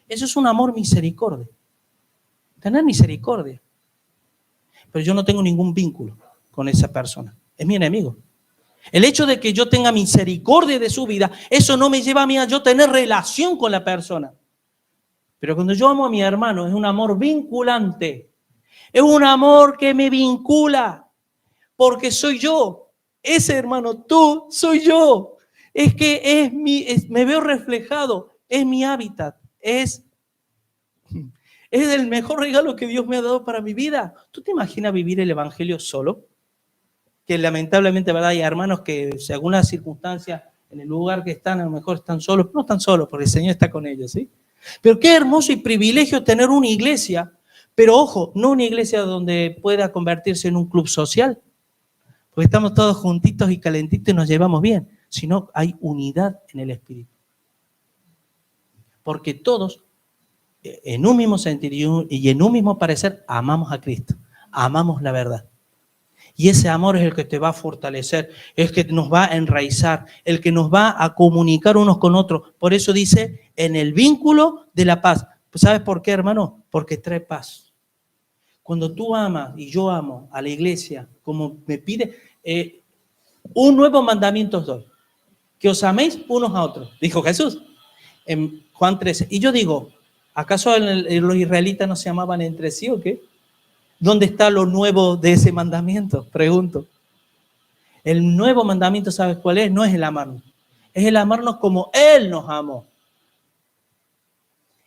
eso es un amor misericordia. Tener misericordia. Pero yo no tengo ningún vínculo con esa persona. Es mi enemigo. El hecho de que yo tenga misericordia de su vida, eso no me lleva a mí a yo tener relación con la persona. Pero cuando yo amo a mi hermano, es un amor vinculante. Es un amor que me vincula. Porque soy yo. Ese hermano, tú, soy yo. Es que me veo reflejado. Es mi hábitat. Es el mejor regalo que Dios me ha dado para mi vida. ¿Tú te imaginas vivir el evangelio solo? Que lamentablemente, ¿verdad?, hay hermanos que según las circunstancias, en el lugar que están, a lo mejor están solos, pero no están solos porque el Señor está con ellos, ¿sí? Pero qué hermoso y privilegio tener una iglesia, pero ojo, no una iglesia donde pueda convertirse en un club social, porque estamos todos juntitos y calentitos y nos llevamos bien, sino hay unidad en el Espíritu. Porque todos, en un mismo sentido y en un mismo parecer, amamos a Cristo, amamos la verdad. Y ese amor es el que te va a fortalecer, el que nos va a enraizar, el que nos va a comunicar unos con otros. Por eso dice, en el vínculo de la paz. ¿Sabes por qué, hermano? Porque trae paz. Cuando tú amas y yo amo a la iglesia, como me pide, un nuevo mandamiento os doy, que os améis unos a otros, dijo Jesús en Juan 13. Y yo digo, ¿acaso los israelitas no se amaban entre sí o qué? ¿Dónde está lo nuevo de ese mandamiento? Pregunto. El nuevo mandamiento, ¿sabes cuál es? No es el amarnos. Es el amarnos como Él nos amó.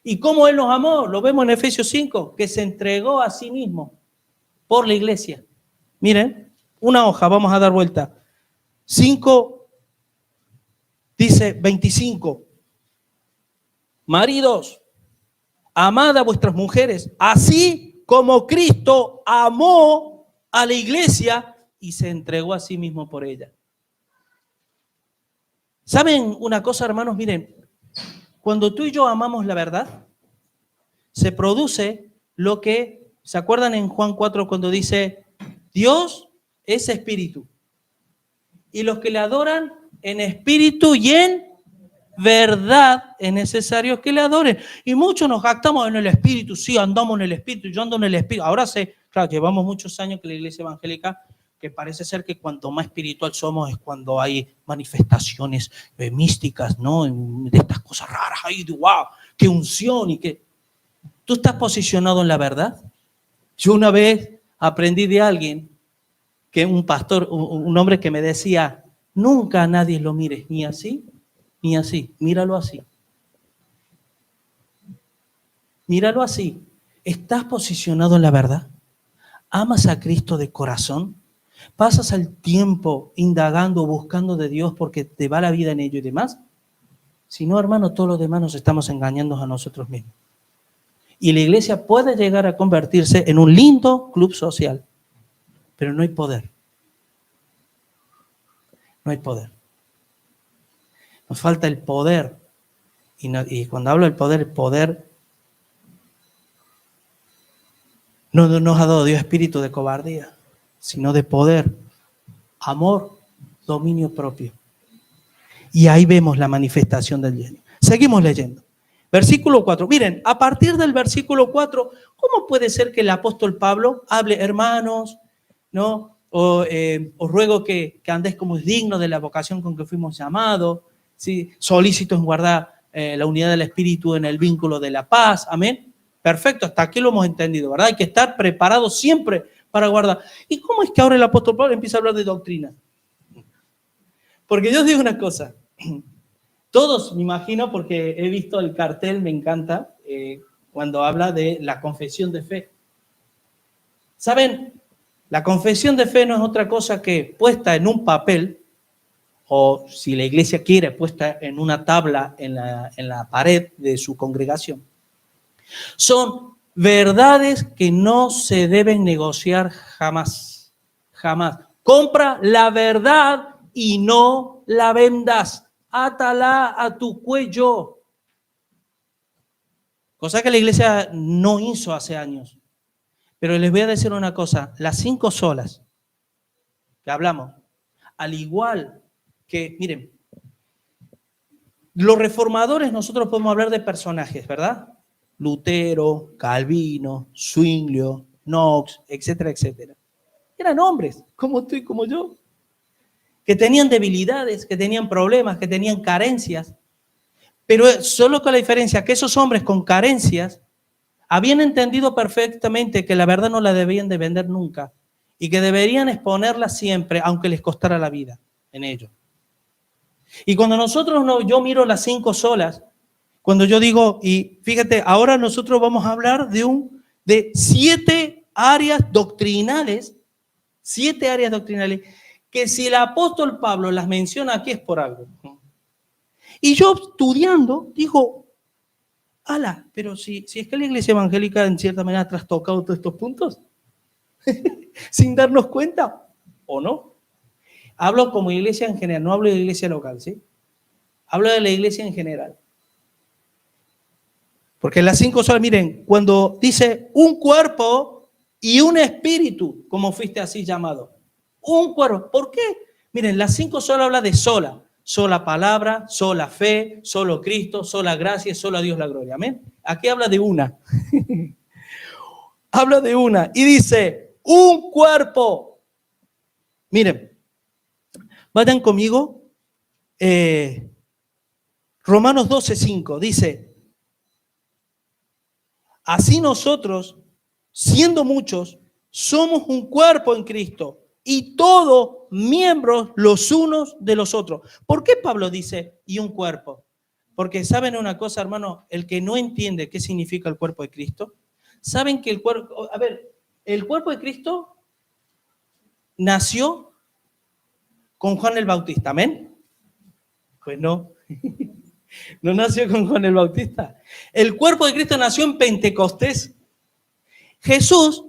¿Y cómo Él nos amó? Lo vemos en Efesios 5, que se entregó a sí mismo por la iglesia. Miren, una hoja, vamos a dar vuelta. 5, dice 25. Maridos, amad a vuestras mujeres, así como Cristo amó a la iglesia y se entregó a sí mismo por ella. ¿Saben una cosa, hermanos? Miren, cuando tú y yo amamos la verdad, se produce lo que, ¿se acuerdan en Juan 4 cuando dice, Dios es espíritu? Y los que le adoran en espíritu y en verdad es necesario que le adoren. Y muchos nos jactamos en el espíritu, sí, andamos en el espíritu, yo ando en el espíritu. Ahora sé, claro, llevamos muchos años que la iglesia evangélica, que parece ser que cuanto más espiritual somos es cuando hay manifestaciones místicas, ¿no? De estas cosas raras, ay, wow, qué unción y qué. ¿Tú estás posicionado en la verdad? Yo una vez aprendí de alguien, que un pastor, un hombre que me decía, nunca a nadie lo mires, ni así, ni así, míralo así. Míralo así. ¿Estás posicionado en la verdad? ¿Amas a Cristo de corazón? ¿Pasas el tiempo indagando, buscando de Dios porque te va la vida en ello y demás? Si no, hermano, todos los demás nos estamos engañando a nosotros mismos. Y la iglesia puede llegar a convertirse en un lindo club social, pero no hay poder. No hay poder. Nos falta el poder. Y cuando hablo del poder, el poder no nos ha dado Dios espíritu de cobardía, sino de poder, amor, dominio propio. Y ahí vemos la manifestación del genio. Seguimos leyendo. Versículo 4. Miren, a partir del versículo 4, ¿cómo puede ser que el apóstol Pablo hable, hermanos, ¿no? Os ruego que andéis como es digno de la vocación con que fuimos llamados, ¿sí? Solícitos en guardar la unidad del espíritu en el vínculo de la paz, amén? Perfecto, hasta aquí lo hemos entendido, ¿verdad? Hay que estar preparados siempre para guardar. ¿Y cómo es que ahora el apóstol Pablo empieza a hablar de doctrina? Porque yo os digo una cosa, todos me imagino, porque he visto el cartel, me encanta, cuando habla de la confesión de fe. ¿Saben? La confesión de fe no es otra cosa que puesta en un papel, o si la iglesia quiere, puesta en una tabla en la pared de su congregación. Son verdades que no se deben negociar jamás, jamás. Compra la verdad y no la vendas. Átala a tu cuello. cosa que la iglesia no hizo hace años. Pero les voy a decir una cosa, las 5 solas que hablamos, al igual que, miren, los reformadores nosotros podemos hablar de personajes, ¿verdad? Lutero, Calvino, Zwinglio, Knox, etcétera, etcétera. Eran hombres, como tú y como yo, que tenían debilidades, que tenían problemas, que tenían carencias, pero solo con la diferencia que esos hombres con carencias habían entendido perfectamente que la verdad no la debían de vender nunca y que deberían exponerla siempre, aunque les costara la vida en ello. Y cuando yo miro las 5 solas, cuando yo digo, y fíjate, ahora nosotros vamos a hablar de 7 áreas doctrinales, 7 áreas doctrinales, que si el apóstol Pablo las menciona aquí es por algo. Y yo estudiando, digo, ala, pero si es que la iglesia evangélica en cierta manera ha trastocado todos estos puntos, sin darnos cuenta, ¿o no? Hablo como iglesia en general, no hablo de la iglesia local, ¿sí? Hablo de la iglesia en general. Porque las 5 solas, miren, cuando dice un cuerpo y un espíritu, como fuiste así llamado. Un cuerpo. ¿Por qué? Miren, las 5 solas habla de sola. Sola palabra, sola fe, solo Cristo, sola gracia, solo a Dios la gloria. Amén. Aquí habla de una. Habla de una. Y dice, un cuerpo. Miren, vayan conmigo. Romanos 12:5 dice, así nosotros, siendo muchos, somos un cuerpo en Cristo y todos miembros los unos de los otros. ¿Por qué Pablo dice y un cuerpo? Porque saben una cosa, hermano, el que no entiende qué significa el cuerpo de Cristo, saben que el cuerpo de Cristo nació con Juan el Bautista, ¿amén? Pues no. No nació con Juan el Bautista. El cuerpo de Cristo nació en Pentecostés. Jesús,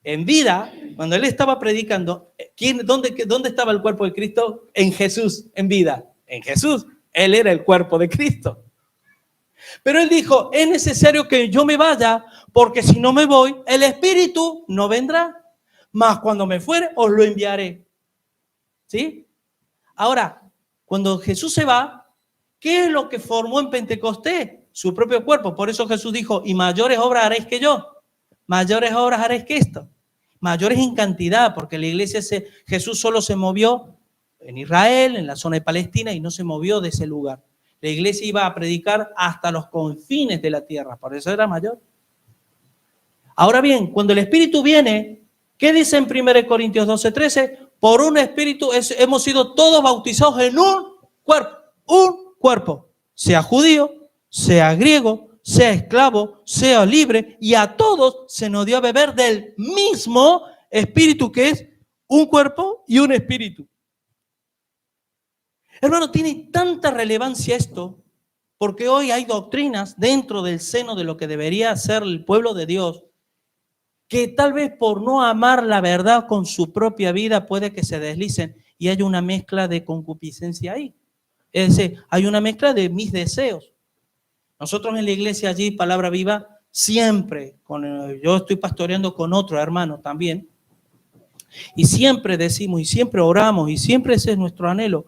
en vida, cuando él estaba predicando, ¿dónde estaba el cuerpo de Cristo? En Jesús, en vida. En Jesús. Él era el cuerpo de Cristo. Pero él dijo, es necesario que yo me vaya, porque si no me voy, el Espíritu no vendrá. Mas cuando me fuere, os lo enviaré. ¿Sí? Ahora, cuando Jesús se va, ¿qué es lo que formó en Pentecostés? Su propio cuerpo. Por eso Jesús dijo, y mayores obras haréis que yo. Mayores obras haréis que esto. Mayores en cantidad, porque la iglesia, Jesús solo se movió en Israel, en la zona de Palestina, y no se movió de ese lugar. La iglesia iba a predicar hasta los confines de la tierra, por eso era mayor. Ahora bien, cuando el Espíritu viene, ¿qué dice en 1 Corintios 12:13? Por un Espíritu hemos sido todos bautizados en un cuerpo, sea judío, sea griego, sea esclavo, sea libre, y a todos se nos dio a beber del mismo Espíritu, que es un cuerpo y un espíritu. Hermano, tiene tanta relevancia esto, porque hoy hay doctrinas dentro del seno de lo que debería ser el pueblo de Dios, que tal vez por no amar la verdad con su propia vida puede que se deslicen y haya una mezcla de concupiscencia ahí. Es decir, hay una mezcla de mis deseos. Nosotros en la iglesia allí, Palabra Viva, siempre, yo estoy pastoreando con otro hermano también, y siempre decimos, y siempre oramos, y siempre ese es nuestro anhelo,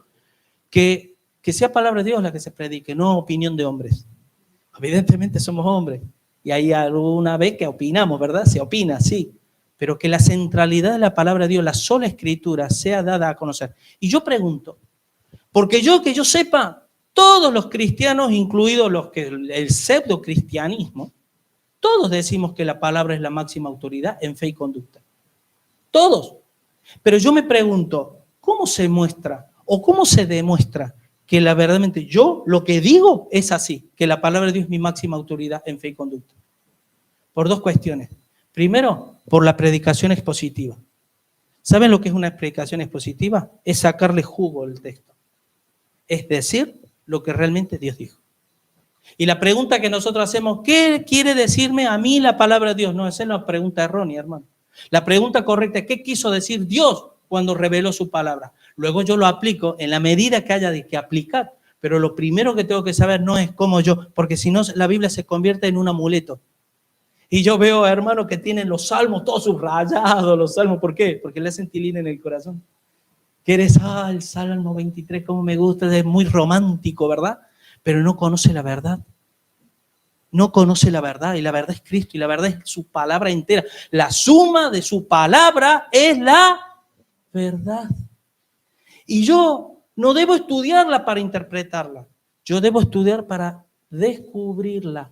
que sea palabra de Dios la que se predique, no opinión de hombres. Evidentemente somos hombres, y hay alguna vez que opinamos, ¿verdad? Se opina, sí, pero que la centralidad de la palabra de Dios, la sola escritura, sea dada a conocer. Y yo pregunto, porque que yo sepa, todos los cristianos, incluidos el pseudo cristianismo, todos decimos que la palabra es la máxima autoridad en fe y conducta. Todos. Pero yo me pregunto, ¿cómo se muestra o cómo se demuestra que verdaderamente yo lo que digo es así, que la palabra de Dios es mi máxima autoridad en fe y conducta? Por 2 cuestiones. Primero, por la predicación expositiva. ¿Saben lo que es una predicación expositiva? Es sacarle jugo al texto. Es decir, lo que realmente Dios dijo. Y la pregunta que nosotros hacemos, ¿qué quiere decirme a mí la palabra de Dios? No, esa es una pregunta errónea, hermano. La pregunta correcta es, ¿qué quiso decir Dios cuando reveló su palabra? Luego yo lo aplico en la medida que haya de que aplicar. Pero lo primero que tengo que saber no es cómo yo, porque si no la Biblia se convierte en un amuleto. Y yo veo a hermanos que tienen los salmos todos subrayados, los salmos. ¿Por qué? Porque le hacen tilín en el corazón. Que eres, el Salmo 23, cómo me gusta, es muy romántico, ¿verdad? Pero no conoce la verdad. No conoce la verdad, y la verdad es Cristo, y la verdad es su palabra entera. La suma de su palabra es la verdad. Y yo no debo estudiarla para interpretarla. Yo debo estudiar para descubrirla.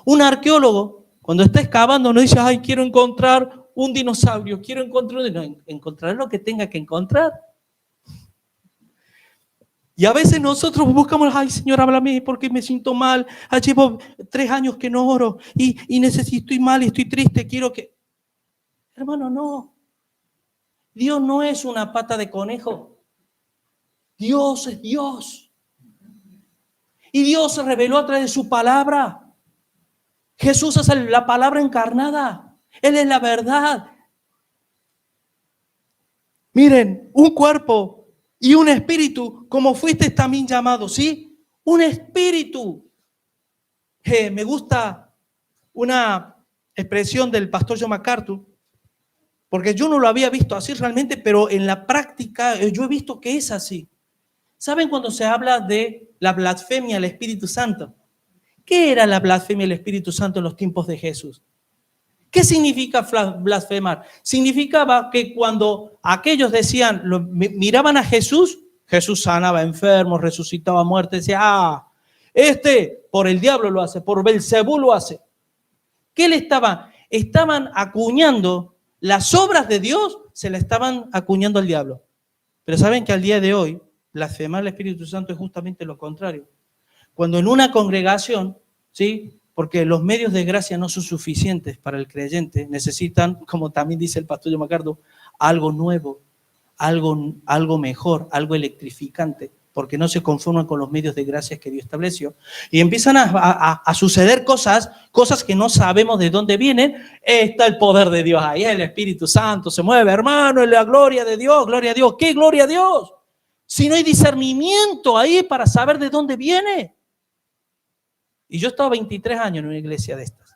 Un arqueólogo, cuando está excavando, no dice, quiero encontrar un dinosaurio, quiero encontrar encontrar lo que tenga que encontrar. Y a veces nosotros buscamos, Señor, háblame porque me siento mal, llevo 3 años que no oro y necesito, estoy mal y estoy triste, quiero que... Hermano, no. Dios no es una pata de conejo. Dios es Dios. Y Dios se reveló a través de su palabra. Jesús es la palabra encarnada. Él es la verdad. Miren, un cuerpo y un espíritu, como fuiste también llamado, ¿sí? Un espíritu. Me gusta una expresión del pastor John MacArthur, porque yo no lo había visto así realmente, pero en la práctica yo he visto que es así. ¿Saben cuando se habla de la blasfemia al Espíritu Santo? ¿Qué era la blasfemia al Espíritu Santo en los tiempos de Jesús? ¿Qué significa blasfemar? Significaba que cuando aquellos decían, miraban a Jesús, Jesús sanaba enfermos, resucitaba muertos, decía, por el diablo lo hace, por Belcebú lo hace. ¿Qué le estaban? Estaban acuñando las obras de Dios, se le estaban acuñando al diablo. Pero saben que al día de hoy, blasfemar al Espíritu Santo es justamente lo contrario. Cuando en una congregación, ¿sí? Porque los medios de gracia no son suficientes para el creyente, necesitan, como también dice el pastor MacArthur, algo nuevo, algo mejor, algo electrificante, porque no se conforman con los medios de gracia que Dios estableció. Y empiezan a suceder cosas que no sabemos de dónde vienen. Está el poder de Dios ahí, el Espíritu Santo se mueve, hermano, en la gloria de Dios, gloria a Dios. ¿Qué gloria a Dios? Si no hay discernimiento ahí para saber de dónde viene. Y yo he estado 23 años en una iglesia de estas.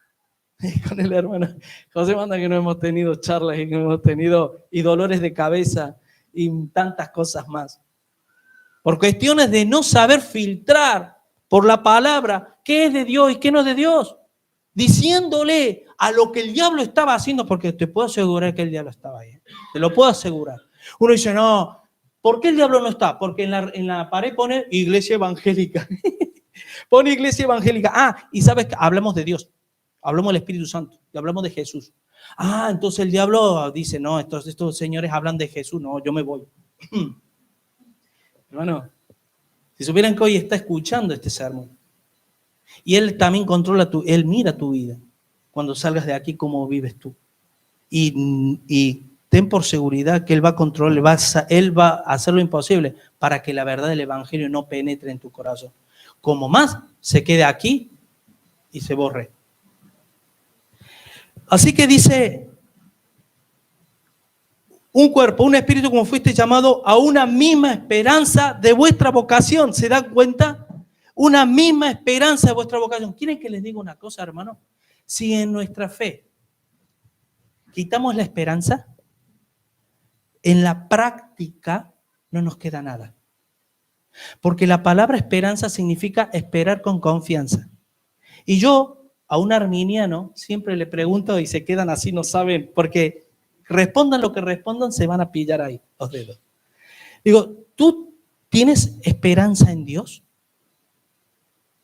Y con el hermano José manda que no hemos tenido charlas y que no hemos tenido y dolores de cabeza y tantas cosas más. Por cuestiones de no saber filtrar por la palabra qué es de Dios y qué no es de Dios. Diciéndole a lo que el diablo estaba haciendo, porque te puedo asegurar que el diablo estaba ahí. Te lo puedo asegurar. Uno dice, no, ¿por qué el diablo no está? Porque en la pared pone iglesia evangélica. Pone iglesia evangélica. Y sabes que hablamos de Dios, hablamos del Espíritu Santo y hablamos de Jesús. Entonces el diablo dice, no, estos señores hablan de Jesús, no, yo me voy. Hermano, si supieran que hoy está escuchando este sermón y él también él mira tu vida cuando salgas de aquí, cómo vives tú. Y ten por seguridad que él va a controlar, él va a hacer lo imposible para que la verdad del evangelio no penetre en tu corazón. Como más se quede aquí y se borre. Así que dice, un cuerpo, un espíritu, como fuiste llamado a una misma esperanza de vuestra vocación. ¿Se dan cuenta? Una misma esperanza de vuestra vocación. ¿Quieren que les diga una cosa, hermano? Si en nuestra fe quitamos la esperanza, en la práctica no nos queda nada. Porque la palabra esperanza significa esperar con confianza. Y yo a un arminiano siempre le pregunto y se quedan así, no saben, porque respondan lo que respondan, se van a pillar ahí los dedos. Digo, ¿tú tienes esperanza en Dios?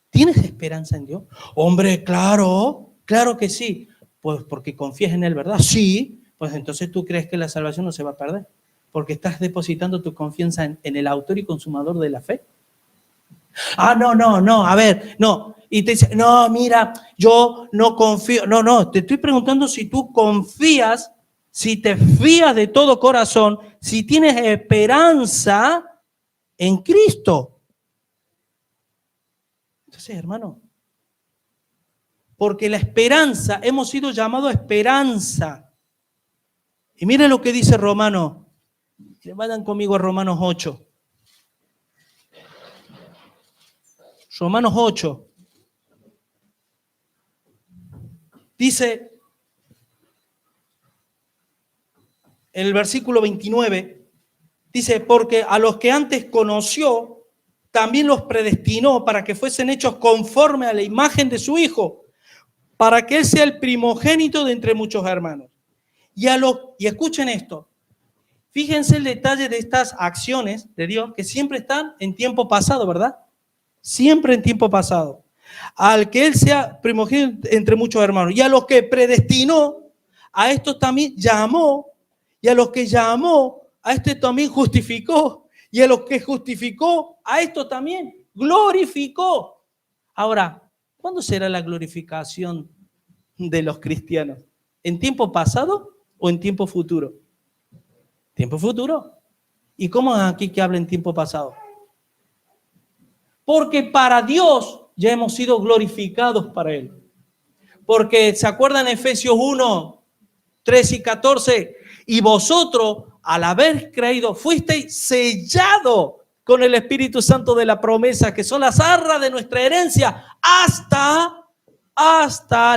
¿Tienes esperanza en Dios? Hombre, claro que sí. Pues porque confías en Él, ¿verdad? Sí. Pues entonces tú crees que la salvación no se va a perder. Porque estás depositando tu confianza en el autor y consumador de la fe. No, a ver, no. Y te dice, no, mira, yo no confío. No, te estoy preguntando si tú confías, si te fías de todo corazón, si tienes esperanza en Cristo. Entonces, hermano, porque la esperanza, hemos sido llamados a esperanza. Y miren lo que dice Romanos. Vayan conmigo a Romanos 8. Romanos 8. Dice, en el versículo 29, dice, porque a los que antes conoció, también los predestinó para que fuesen hechos conforme a la imagen de su Hijo, para que Él sea el primogénito de entre muchos hermanos. Y escuchen esto, fíjense el detalle de estas acciones de Dios que siempre están en tiempo pasado, ¿verdad? Siempre en tiempo pasado. Al que Él sea primogénito entre muchos hermanos. Y a los que predestinó, a estos también llamó. Y a los que llamó, a este también justificó. Y a los que justificó, a esto también glorificó. Ahora, ¿cuándo será la glorificación de los cristianos? ¿En tiempo pasado o en tiempo futuro? Tiempo futuro. ¿Y cómo es aquí que habla en tiempo pasado? Porque para Dios ya hemos sido glorificados para Él. Porque, ¿se acuerdan Efesios 1, 13 y 14? Y vosotros, al haber creído, fuisteis sellados con el Espíritu Santo de la promesa, que son las arras de nuestra herencia, hasta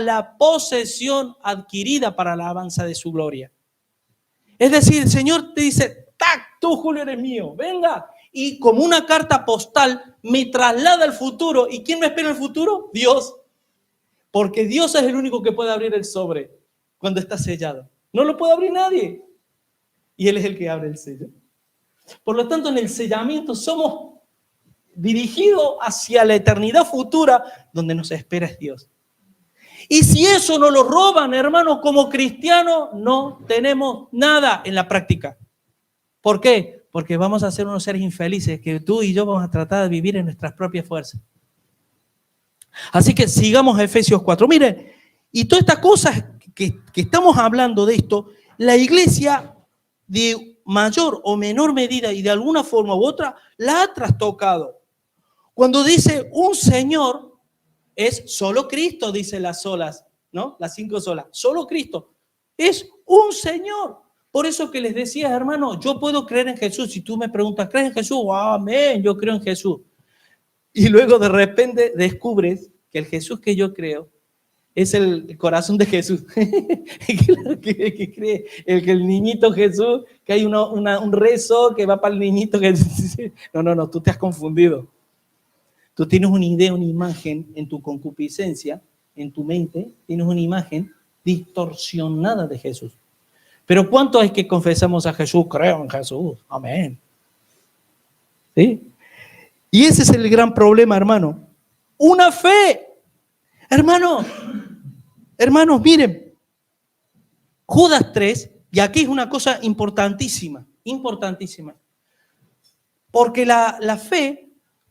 la posesión adquirida para la alabanza de su gloria. Es decir, el Señor te dice, ¡tac! Tú, Julio, eres mío, venga. Y como una carta postal me traslada al futuro. ¿Y quién me espera en el futuro? Dios. Porque Dios es el único que puede abrir el sobre cuando está sellado. No lo puede abrir nadie. Y Él es el que abre el sello. Por lo tanto, en el sellamiento somos dirigidos hacia la eternidad futura, donde nos espera es Dios. Y si eso nos lo roban, hermanos, como cristianos, no tenemos nada en la práctica. ¿Por qué? Porque vamos a ser unos seres infelices, que tú y yo vamos a tratar de vivir en nuestras propias fuerzas. Así que sigamos a Efesios 4. Miren, y todas estas cosas que estamos hablando de esto, la iglesia de mayor o menor medida y de alguna forma u otra la ha trastocado. Cuando dice un Señor, es solo Cristo, dice las solas, ¿no? Las 5 solas. Solo Cristo. Es un Señor. Por eso que les decía, hermano, yo puedo creer en Jesús. Si tú me preguntas, ¿crees en Jesús? Amén, yo creo en Jesús. Y luego de repente descubres que el Jesús que yo creo es el corazón de Jesús. que cree el niñito Jesús, que hay un rezo que va para el niñito. No, tú te has confundido. Tú tienes una idea, una imagen en tu concupiscencia, en tu mente, tienes una imagen distorsionada de Jesús. Pero ¿cuánto es que confesamos a Jesús? Creo en Jesús. Amén. ¿Sí? Y ese es el gran problema, hermano. Una fe. Hermanos, miren. Judas 3, y aquí es una cosa importantísima. Porque la fe,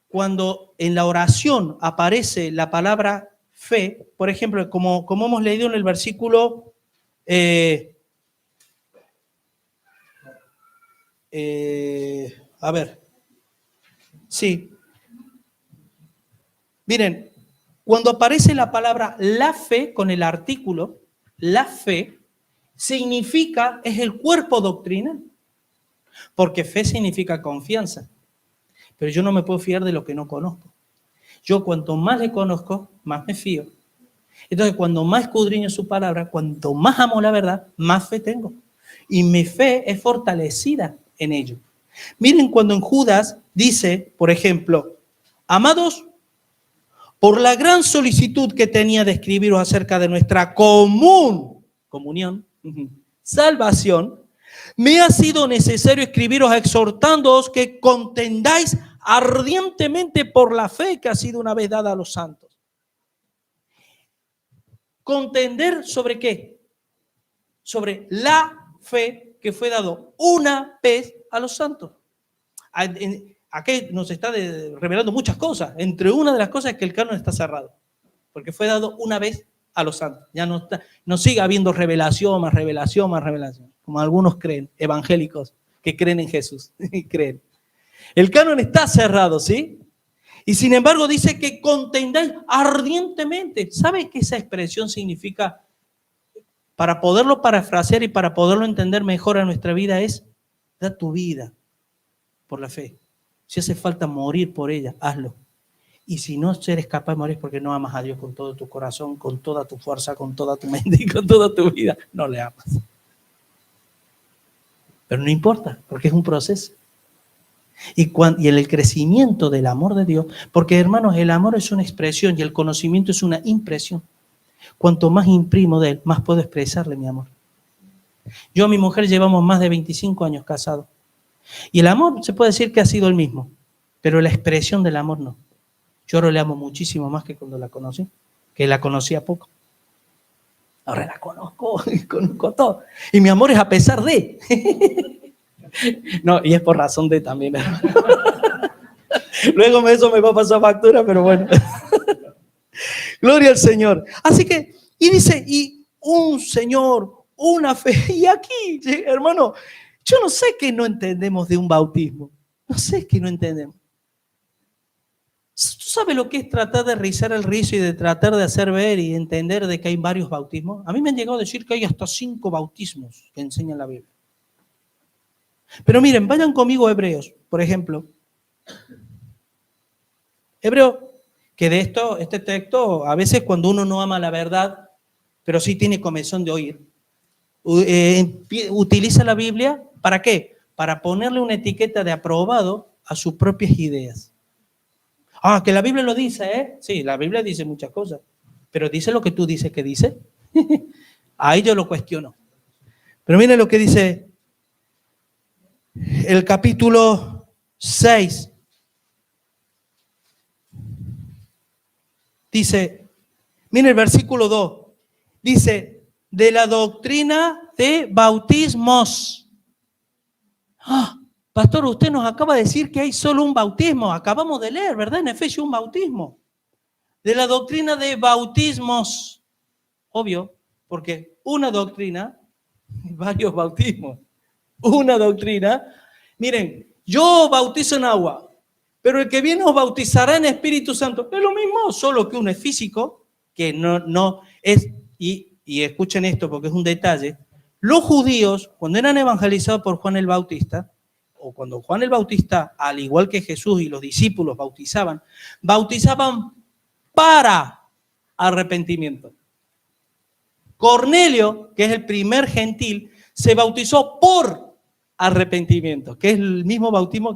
cuando en la oración aparece la palabra fe, por ejemplo, como hemos leído en el versículo... Sí. Miren, cuando aparece la palabra la fe con el artículo, la fe significa, es el cuerpo doctrinal. Porque fe significa confianza. Pero yo no me puedo fiar de lo que no conozco. Yo cuanto más le conozco, más me fío. Entonces, cuando más escudriño su palabra, cuanto más amo la verdad, más fe tengo. Y mi fe es fortalecida en ello. Miren cuando en Judas dice, por ejemplo, amados, por la gran solicitud que tenía de escribiros acerca de nuestra comunión, salvación, me ha sido necesario escribiros exhortándoos que contendáis ardientemente por la fe que ha sido una vez dada a los santos. ¿Contender sobre qué? Sobre la fe que fue dado una vez a los santos. Aquí nos está revelando muchas cosas. Entre una de las cosas es que el canon está cerrado, porque fue dado una vez a los santos. Ya no sigue habiendo revelación, como algunos creen, evangélicos, que creen en Jesús. creen. El canon está cerrado, ¿sí? Y sin embargo dice que contendáis ardientemente. ¿Sabe qué esa expresión significa? Para poderlo parafrasear y para poderlo entender mejor a nuestra vida es: da tu vida por la fe. Si hace falta morir por ella, hazlo. Y si no eres capaz de morir porque no amas a Dios con todo tu corazón, con toda tu fuerza, con toda tu mente y con toda tu vida, no le amas. Pero no importa, porque es un proceso. Y en el crecimiento del amor de Dios, porque hermanos, el amor es una expresión y el conocimiento es una impresión. Cuanto más imprimo de él, más puedo expresarle mi amor. Yo a mi mujer llevamos más de 25 años casados. Y el amor se puede decir que ha sido el mismo, pero la expresión del amor no. Yo ahora le amo muchísimo más que cuando la conocí, que la conocía poco. Ahora la conozco todo. Y mi amor es a pesar de. No, y es por razón de también. Luego eso me va a pasar factura, pero bueno. Gloria al Señor. Así que, y dice, y un Señor, una fe. Y aquí, hermano, yo no sé qué no entendemos de un bautismo. No sé qué no entendemos. ¿Tú sabes lo que es tratar de rizar el rizo y de tratar de hacer ver y entender de que hay varios bautismos? A mí me han llegado a decir que hay hasta 5 bautismos que enseñan la Biblia. Pero miren, vayan conmigo a Hebreos, por ejemplo. Hebreo, que de este texto, a veces cuando uno no ama la verdad, pero sí tiene comezón de oír, utiliza la Biblia, ¿para qué? Para ponerle una etiqueta de aprobado a sus propias ideas. Ah, que la Biblia lo dice, ¿eh? Sí, la Biblia dice muchas cosas, pero ¿dice lo que tú dices que dice? Ahí yo lo cuestiono. Pero miren lo que dice el capítulo 6. Dice, miren el versículo 2. Dice, de la doctrina de bautismos. Ah, pastor, usted nos acaba de decir que hay solo un bautismo. Acabamos de leer, ¿verdad? En Efesios un bautismo. De la doctrina de bautismos. Obvio, porque una doctrina, varios bautismos. Una doctrina. Miren, yo bautizo en agua, pero el que viene os bautizará en Espíritu Santo. Es lo mismo, solo que uno es físico, que no es, y escuchen esto porque es un detalle. Los judíos, cuando eran evangelizados por Juan el Bautista, o cuando Juan el Bautista, al igual que Jesús y los discípulos bautizaban para arrepentimiento. Cornelio, que es el primer gentil, se bautizó por arrepentimiento, que es el mismo bautismo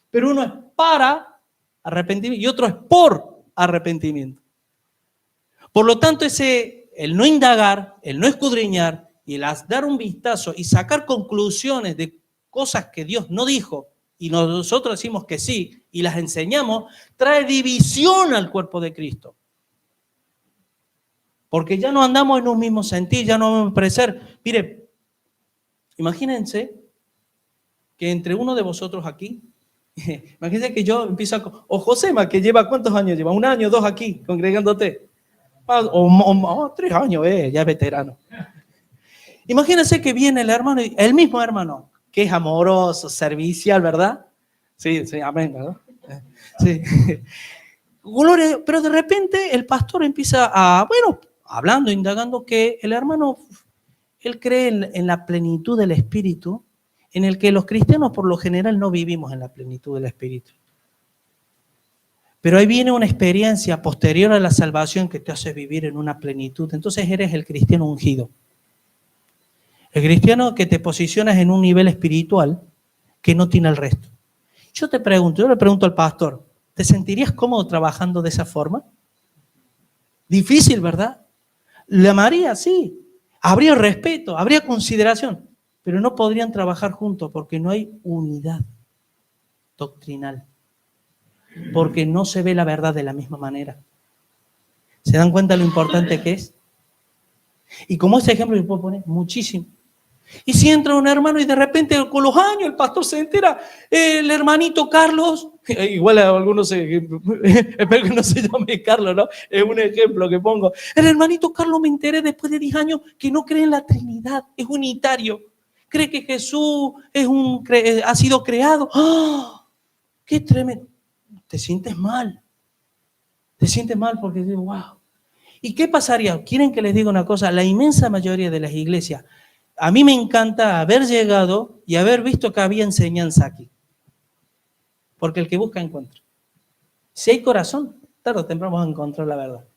pero uno es para arrepentimiento y otro es por arrepentimiento. Por lo tanto, el no indagar, el no escudriñar y el dar un vistazo y sacar conclusiones de cosas que Dios no dijo y nosotros decimos que sí y las enseñamos, trae división al cuerpo de Cristo. Porque ya no andamos en un mismo sentir, ya no vamos a parecer. Mire, imagínense que entre uno de vosotros aquí, imagínense que yo empiezo o Josema, que lleva, ¿cuántos años lleva? 1 año, 2 aquí, congregándote. O 3 años, ya es veterano. Imagínense que viene el hermano, el mismo hermano, que es amoroso, servicial, ¿verdad? Sí, amén, ¿verdad? Sí. Gloria, pero de repente el pastor empieza hablando, indagando que el hermano, él cree en la plenitud del Espíritu, en el que los cristianos por lo general no vivimos en la plenitud del Espíritu. Pero ahí viene una experiencia posterior a la salvación que te hace vivir en una plenitud. Entonces eres el cristiano ungido. El cristiano que te posicionas en un nivel espiritual que no tiene el resto. Yo le pregunto al pastor, ¿te sentirías cómodo trabajando de esa forma? Difícil, ¿verdad? ¿Le amaría? Sí. Habría respeto, habría consideración, pero no podrían trabajar juntos porque no hay unidad doctrinal. Porque no se ve la verdad de la misma manera. ¿Se dan cuenta lo importante que es? Y como ese ejemplo le puedo poner muchísimo. Y si entra un hermano y de repente con los años el pastor se entera, el hermanito Carlos, igual a algunos, espero que no se llame Carlos, ¿no? Es un ejemplo que pongo. El hermanito Carlos me enteré después de 10 años que no cree en la Trinidad, es unitario. Cree que Jesús ha sido creado. ¡Oh! ¡Qué tremendo! Te sientes mal. Te sientes mal porque digo, wow. ¿Y qué pasaría? ¿Quieren que les diga una cosa? La inmensa mayoría de las iglesias, a mí me encanta haber llegado y haber visto que había enseñanza aquí. Porque el que busca encuentra. Si hay corazón, tarde o temprano vamos a encontrar la verdad.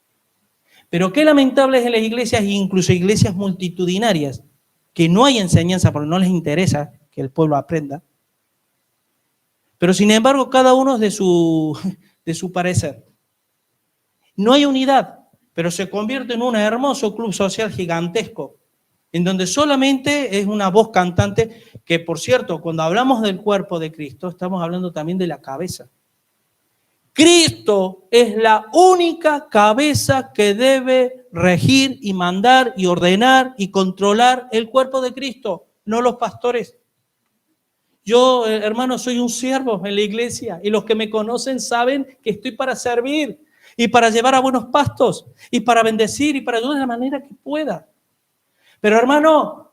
Pero qué lamentable es en las iglesias, incluso iglesias multitudinarias, que no hay enseñanza porque no les interesa que el pueblo aprenda. Pero sin embargo, cada uno es de su parecer. No hay unidad, pero se convierte en un hermoso club social gigantesco, en donde solamente es una voz cantante, que por cierto, cuando hablamos del cuerpo de Cristo, estamos hablando también de la cabeza. Cristo es la única cabeza que debe regir y mandar y ordenar y controlar el cuerpo de Cristo, no los pastores. Yo, hermano, soy un siervo en la iglesia y los que me conocen saben que estoy para servir y para llevar a buenos pastos y para bendecir y para ayudar de la manera que pueda. Pero, hermano,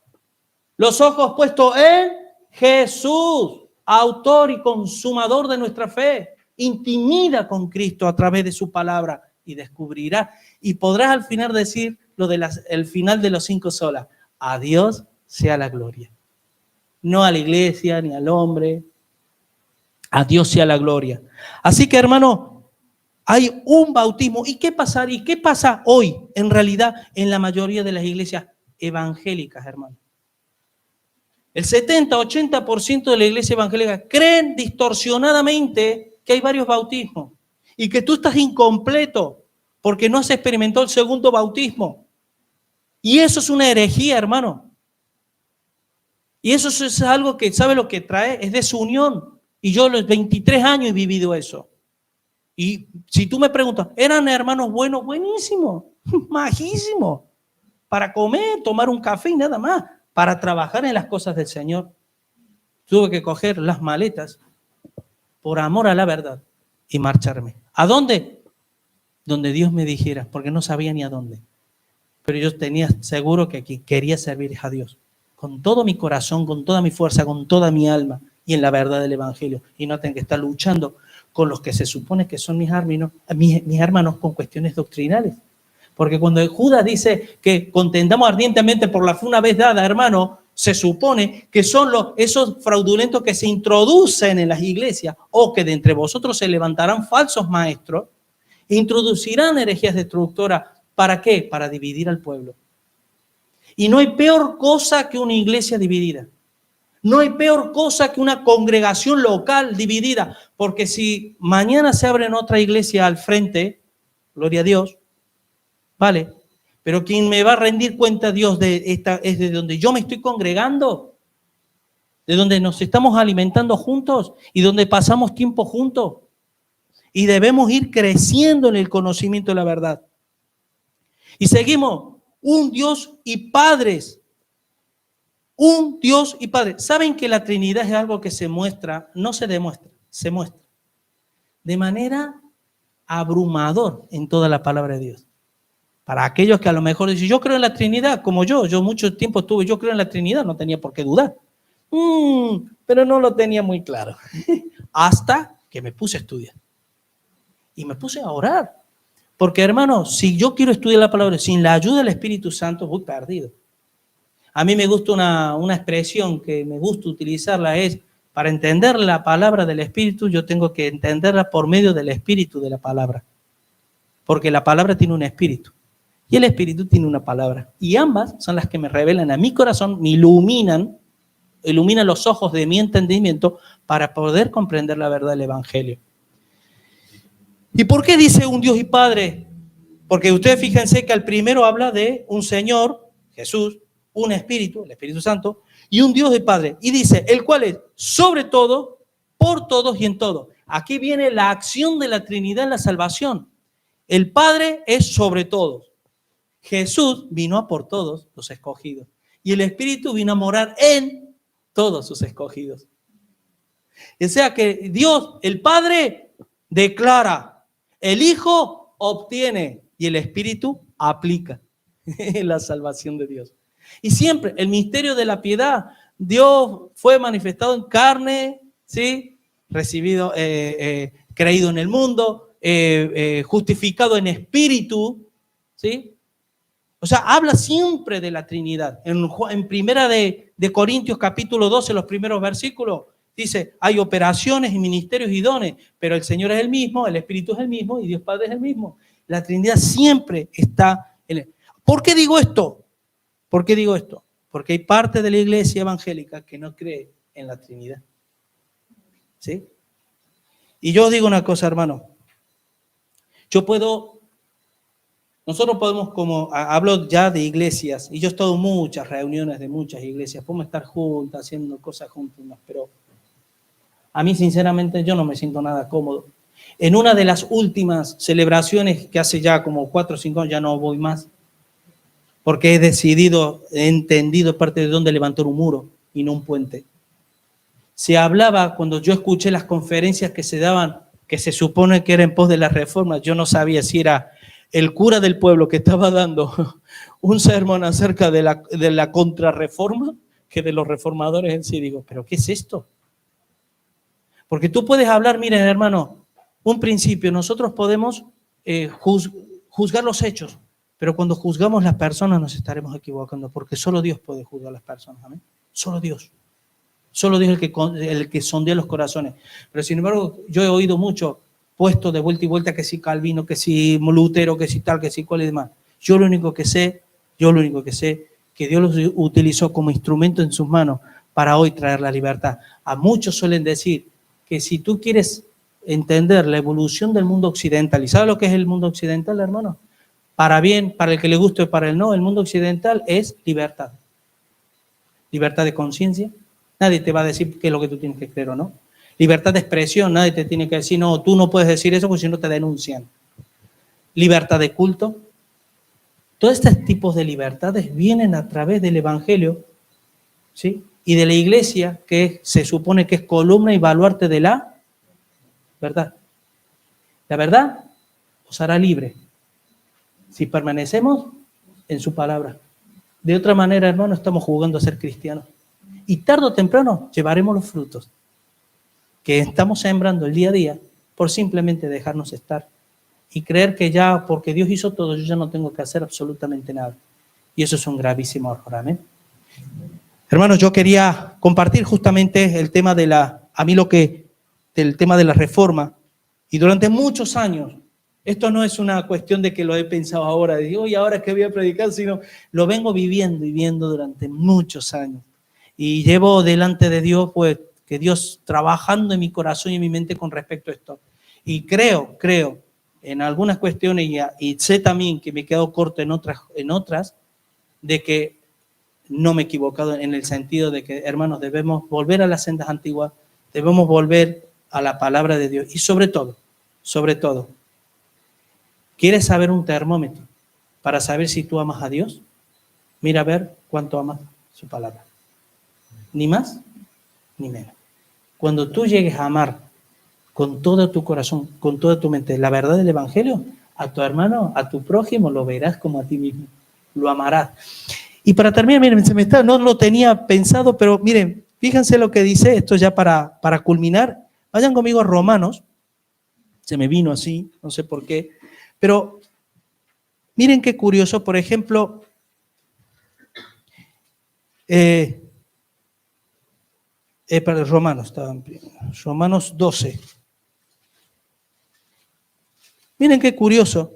los ojos puestos en Jesús, autor y consumador de nuestra fe. Intimida con Cristo a través de su palabra y descubrirás y podrás al final decir el final de los 5 solas. A Dios sea la gloria. No a la iglesia ni al hombre. A Dios sea la gloria. Así que, hermano, hay un bautismo. ¿Y qué pasa hoy en realidad en la mayoría de las iglesias evangélicas, hermano? El 70-80% de la iglesia evangélica creen distorsionadamente que hay varios bautismos y que tú estás incompleto porque no has experimentado el segundo bautismo. Y eso es una herejía, hermano. Y eso es algo que, ¿sabe lo que trae? Es desunión. Y yo a los 23 años he vivido eso. Y si tú me preguntas, ¿eran hermanos buenos? Buenísimos, majísimos. Para comer, tomar un café y nada más. Para trabajar en las cosas del Señor. Tuve que coger las maletas por amor a la verdad y marcharme. ¿A dónde? Donde Dios me dijera, porque no sabía ni a dónde. Pero yo tenía seguro que aquí quería servir a Dios. Con todo mi corazón, con toda mi fuerza, con toda mi alma y en la verdad del Evangelio. Y no tengo que estar luchando con los que se supone que son mis hermanos con cuestiones doctrinales. Porque cuando Judas dice que contendamos ardientemente por la fe una vez dada, hermano, se supone que son esos fraudulentos que se introducen en las iglesias o que de entre vosotros se levantarán falsos maestros e introducirán herejías destructoras. ¿Para qué? Para dividir al pueblo. Y no hay peor cosa que una iglesia dividida. No hay peor cosa que una congregación local dividida. Porque si mañana se abre otra iglesia al frente, gloria a Dios, vale, pero quien me va a rendir cuenta a Dios es de donde yo me estoy congregando, de donde nos estamos alimentando juntos y donde pasamos tiempo juntos. Y debemos ir creciendo en el conocimiento de la verdad. Y seguimos, un Dios y padres. Un Dios y Padre. ¿Saben que la Trinidad es algo que se muestra? No se demuestra, se muestra. De manera abrumador en toda la palabra de Dios. Para aquellos que a lo mejor dicen, yo creo en la Trinidad, como yo mucho tiempo estuve, yo creo en la Trinidad, no tenía por qué dudar. Pero no lo tenía muy claro. Hasta que me puse a estudiar. Y me puse a orar. Porque, hermano, si yo quiero estudiar la palabra sin la ayuda del Espíritu Santo, voy perdido. A mí me gusta una expresión que me gusta utilizarla, es para entender la palabra del Espíritu, yo tengo que entenderla por medio del Espíritu de la palabra. Porque la palabra tiene un espíritu. Y el Espíritu tiene una palabra. Y ambas son las que me revelan a mi corazón, me iluminan los ojos de mi entendimiento para poder comprender la verdad del Evangelio. ¿Y por qué dice un Dios y Padre? Porque ustedes fíjense que al primero habla de un Señor, Jesús, un Espíritu, el Espíritu Santo, y un Dios y Padre. Y dice, el cual es sobre todo, por todos y en todo. Aquí viene la acción de la Trinidad en la salvación. El Padre es sobre todos. Jesús vino a por todos los escogidos. Y el Espíritu vino a morar en todos sus escogidos. O sea que Dios, el Padre, declara, el Hijo obtiene y el Espíritu aplica la salvación de Dios. Y siempre el misterio de la piedad, Dios fue manifestado en carne, ¿sí? Recibido, creído en el mundo, justificado en espíritu, ¿sí? O sea, habla siempre de la Trinidad. En Primera de Corintios capítulo 12, los primeros versículos, Dice, hay operaciones y ministerios y dones, pero el Señor es el mismo, el Espíritu es el mismo y Dios Padre es el mismo. La Trinidad siempre está en él. ¿Por qué digo esto? ¿Por qué digo esto? Porque hay parte de la iglesia evangélica que no cree en la Trinidad. ¿Sí? Y yo os digo una cosa, hermano. Nosotros podemos, como hablo ya de iglesias, y yo he estado en muchas reuniones de muchas iglesias, podemos estar juntas, haciendo cosas juntas, pero a mí sinceramente yo no me siento nada cómodo. En una de las últimas celebraciones que hace ya como 4 o 5 años ya no voy más, porque he entendido parte de dónde levantar un muro y no un puente. Se hablaba, cuando yo escuché las conferencias que se daban, que se supone que era en pos de las reformas, yo no sabía si era el cura del pueblo que estaba dando un sermón acerca de la contrarreforma que de los reformadores en sí. Digo, ¿pero qué es esto? Porque tú puedes hablar, miren hermano, un principio, nosotros podemos juzgar los hechos, pero cuando juzgamos las personas nos estaremos equivocando, porque solo Dios puede juzgar a las personas, ¿amén? Solo Dios. Solo Dios es el que sondea los corazones. Pero sin embargo, yo he oído mucho puesto de vuelta y vuelta que si Calvino, que si Lutero, que si tal, que si cual y demás. Yo lo único que sé, que Dios los utilizó como instrumento en sus manos para hoy traer la libertad. A muchos suelen decir que si tú quieres entender la evolución del mundo occidental, ¿y sabes lo que es el mundo occidental, hermano? Para bien, para el que le guste o para el no, el mundo occidental es libertad. Libertad de conciencia. Nadie te va a decir qué es lo que tú tienes que creer o no. Libertad de expresión. Nadie te tiene que decir, no, tú no puedes decir eso porque si no te denuncian. Libertad de culto. Todos estos tipos de libertades vienen a través del Evangelio, ¿sí? Y de la iglesia, que se supone que es columna y baluarte de la verdad. La verdad os hará libre si permanecemos en su palabra. De otra manera, hermano, estamos jugando a ser cristianos. Y tarde o temprano llevaremos los frutos que estamos sembrando el día a día por simplemente dejarnos estar y creer que ya, porque Dios hizo todo, yo ya no tengo que hacer absolutamente nada. Y eso es un gravísimo error. Amén. Hermanos, yo quería compartir justamente el tema del tema de la reforma. Y durante muchos años, esto no es una cuestión de que lo he pensado ahora, de hoy ahora que voy a predicar, sino lo vengo viviendo y viendo durante muchos años. Y llevo delante de Dios, pues, que Dios trabajando en mi corazón y en mi mente con respecto a esto. Y creo en algunas cuestiones y sé también que me he quedado corto en otras, de que no me he equivocado en el sentido de que, hermanos, debemos volver a las sendas antiguas, debemos volver a la palabra de Dios. Y sobre todo, ¿quieres saber un termómetro para saber si tú amas a Dios? Mira a ver cuánto amas su palabra. Ni más, ni menos. Cuando tú llegues a amar con todo tu corazón, con toda tu mente, la verdad del Evangelio, a tu hermano, a tu prójimo, lo verás como a ti mismo. Lo amarás. Y para terminar, miren, no lo tenía pensado, pero miren, fíjense lo que dice, esto ya para culminar. Vayan conmigo a Romanos. Se me vino así, no sé por qué. Pero miren qué curioso, por ejemplo, Romanos 12. Miren qué curioso.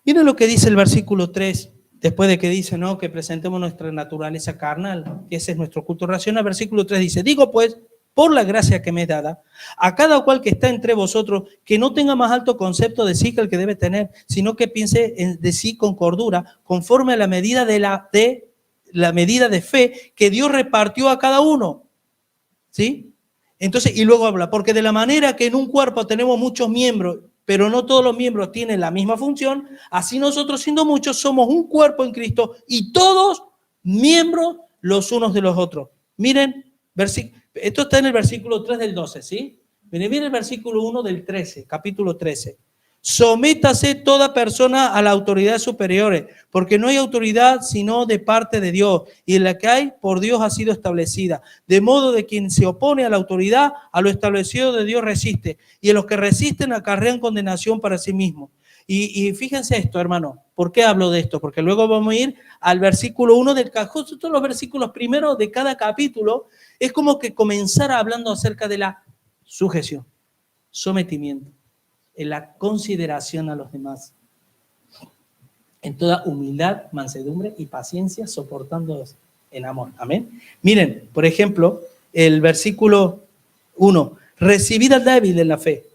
Miren lo que dice el versículo 3, después de que dice, ¿no?, que presentemos nuestra naturaleza carnal, que ese es nuestro culto racional. Versículo 3 dice, digo pues, por la gracia que me es dada, a cada cual que está entre vosotros, que no tenga más alto concepto de sí que el que debe tener, sino que piense de sí con cordura, conforme a la medida de la medida de fe que Dios repartió a cada uno. ¿Sí? Entonces, y luego habla, porque de la manera que en un cuerpo tenemos muchos miembros, pero no todos los miembros tienen la misma función, así nosotros, siendo muchos, somos un cuerpo en Cristo y todos miembros los unos de los otros. Miren, esto está en el versículo 3 del 12, ¿sí? Miren el versículo 1 del 13, capítulo 13. Sométase toda persona a las autoridades superiores, porque no hay autoridad sino de parte de Dios, y la que hay por Dios ha sido establecida. De modo de quien se opone a la autoridad, a lo establecido de Dios resiste, y a los que resisten acarrean condenación para sí mismos. Y fíjense esto, hermano. ¿Por qué hablo de esto? Porque luego vamos a ir al versículo 1 del capítulo. Todos los versículos primeros de cada capítulo es como que comenzara hablando acerca de la sujeción, sometimiento, en la consideración a los demás, en toda humildad, mansedumbre y paciencia, soportándolos en amor. Amén. Miren, por ejemplo, el versículo 1. Recibid al débil en la fe,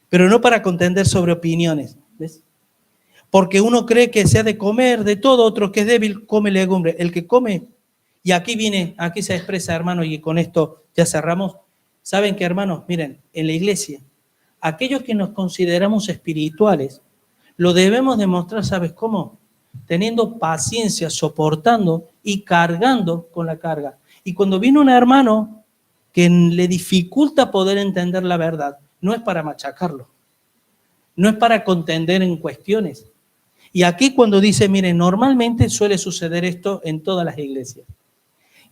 pero no para contender sobre opiniones. ¿Ves? Porque uno cree que se ha de comer de todo, otro que es débil come legumbre. El que come, y aquí se expresa, hermano, y con esto ya cerramos. ¿Saben qué, hermanos? Miren, en la iglesia, aquellos que nos consideramos espirituales, lo debemos demostrar, ¿sabes cómo? Teniendo paciencia, soportando y cargando con la carga. Y cuando viene un hermano que le dificulta poder entender la verdad, no es para machacarlo, no es para contender en cuestiones. Y aquí cuando dice, miren, normalmente suele suceder esto en todas las iglesias,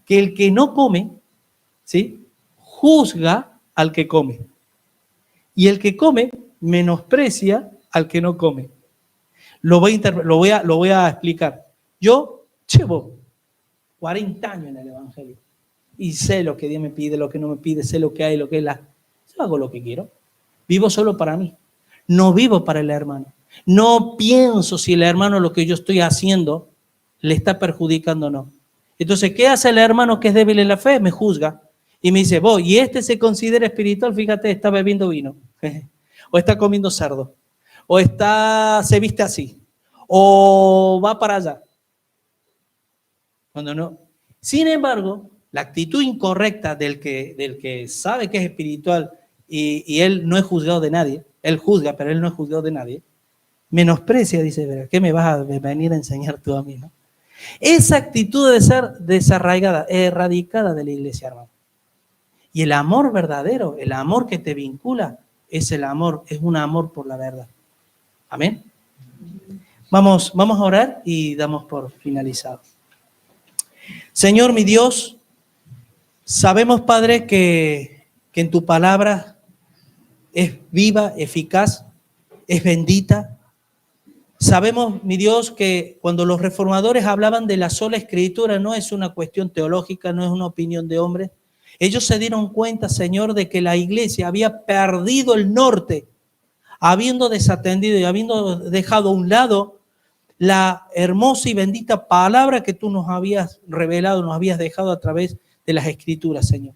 que el que no come, ¿sí?, juzga al que come. Y el que come menosprecia al que no come. Lo voy a explicar. Yo llevo 40 años en el Evangelio y sé lo que Dios me pide, lo que no me pide, sé lo que hay, lo que es Yo hago lo que quiero. Vivo solo para mí. No vivo para el hermano. No pienso si el hermano lo que yo estoy haciendo le está perjudicando o no. Entonces, ¿qué hace el hermano que es débil en la fe? Me juzga y me dice, y este se considera espiritual, fíjate, está bebiendo vino, o está comiendo cerdo, o se viste así, o va para allá. Cuando no. Sin embargo, la actitud incorrecta del que sabe que es espiritual y él no es juzgado de nadie, él juzga, pero él no es juzgado de nadie, menosprecia, dice, ¿qué me vas a venir a enseñar tú a mí, no? Esa actitud debe ser desarraigada, erradicada de la iglesia, hermano. Y el amor verdadero, el amor que te vincula, es un amor por la verdad. Amén. Vamos a orar y damos por finalizado. Señor, mi Dios, sabemos, Padre, que en tu palabra es viva, eficaz, es bendita. Sabemos, mi Dios, que cuando los reformadores hablaban de la sola escritura, no es una cuestión teológica, no es una opinión de hombres. Ellos se dieron cuenta, Señor, de que la iglesia había perdido el norte, habiendo desatendido y habiendo dejado a un lado la hermosa y bendita palabra que tú nos habías revelado, nos habías dejado a través de las escrituras, Señor.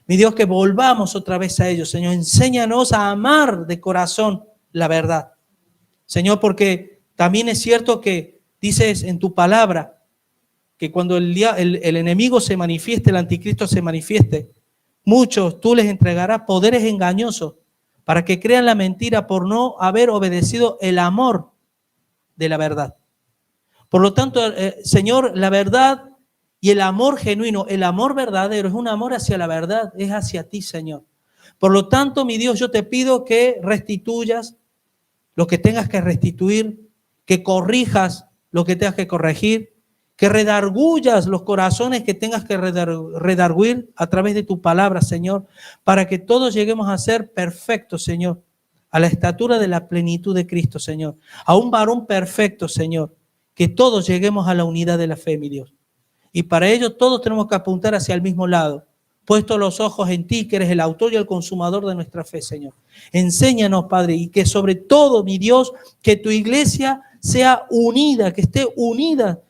Mi Dios, que volvamos otra vez a ellos, Señor. Enséñanos a amar de corazón la verdad. Señor, porque también es cierto que dices en tu palabra que cuando el enemigo se manifieste, el anticristo se manifieste, muchos tú les entregarás poderes engañosos para que crean la mentira por no haber obedecido el amor de la verdad. Por lo tanto, Señor, la verdad y el amor genuino, el amor verdadero es un amor hacia la verdad, es hacia ti, Señor. Por lo tanto, mi Dios, yo te pido que restituyas lo que tengas que restituir, que corrijas lo que tengas que corregir, que redargullas los corazones que tengas que redarguir a través de tu palabra, Señor, para que todos lleguemos a ser perfectos, Señor, a la estatura de la plenitud de Cristo, Señor, a un varón perfecto, Señor, que todos lleguemos a la unidad de la fe, mi Dios. Y para ello todos tenemos que apuntar hacia el mismo lado, puesto los ojos en ti, que eres el autor y el consumador de nuestra fe, Señor. Enséñanos, Padre, y que sobre todo, mi Dios, que tu iglesia sea unida, que esté unida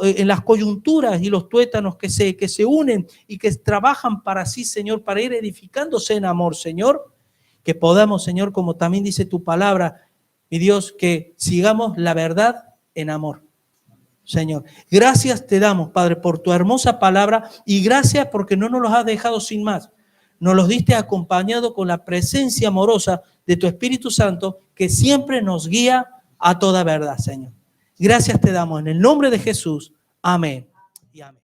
en las coyunturas y los tuétanos que se unen y que trabajan para sí, Señor, para ir edificándose en amor, Señor. Que podamos, Señor, como también dice tu palabra, mi Dios, que sigamos la verdad en amor. Señor, gracias te damos, Padre, por tu hermosa palabra y gracias porque no nos los has dejado sin más. Nos los diste acompañado con la presencia amorosa de tu Espíritu Santo que siempre nos guía a toda verdad, Señor. Gracias te damos en el nombre de Jesús. Amén y amén.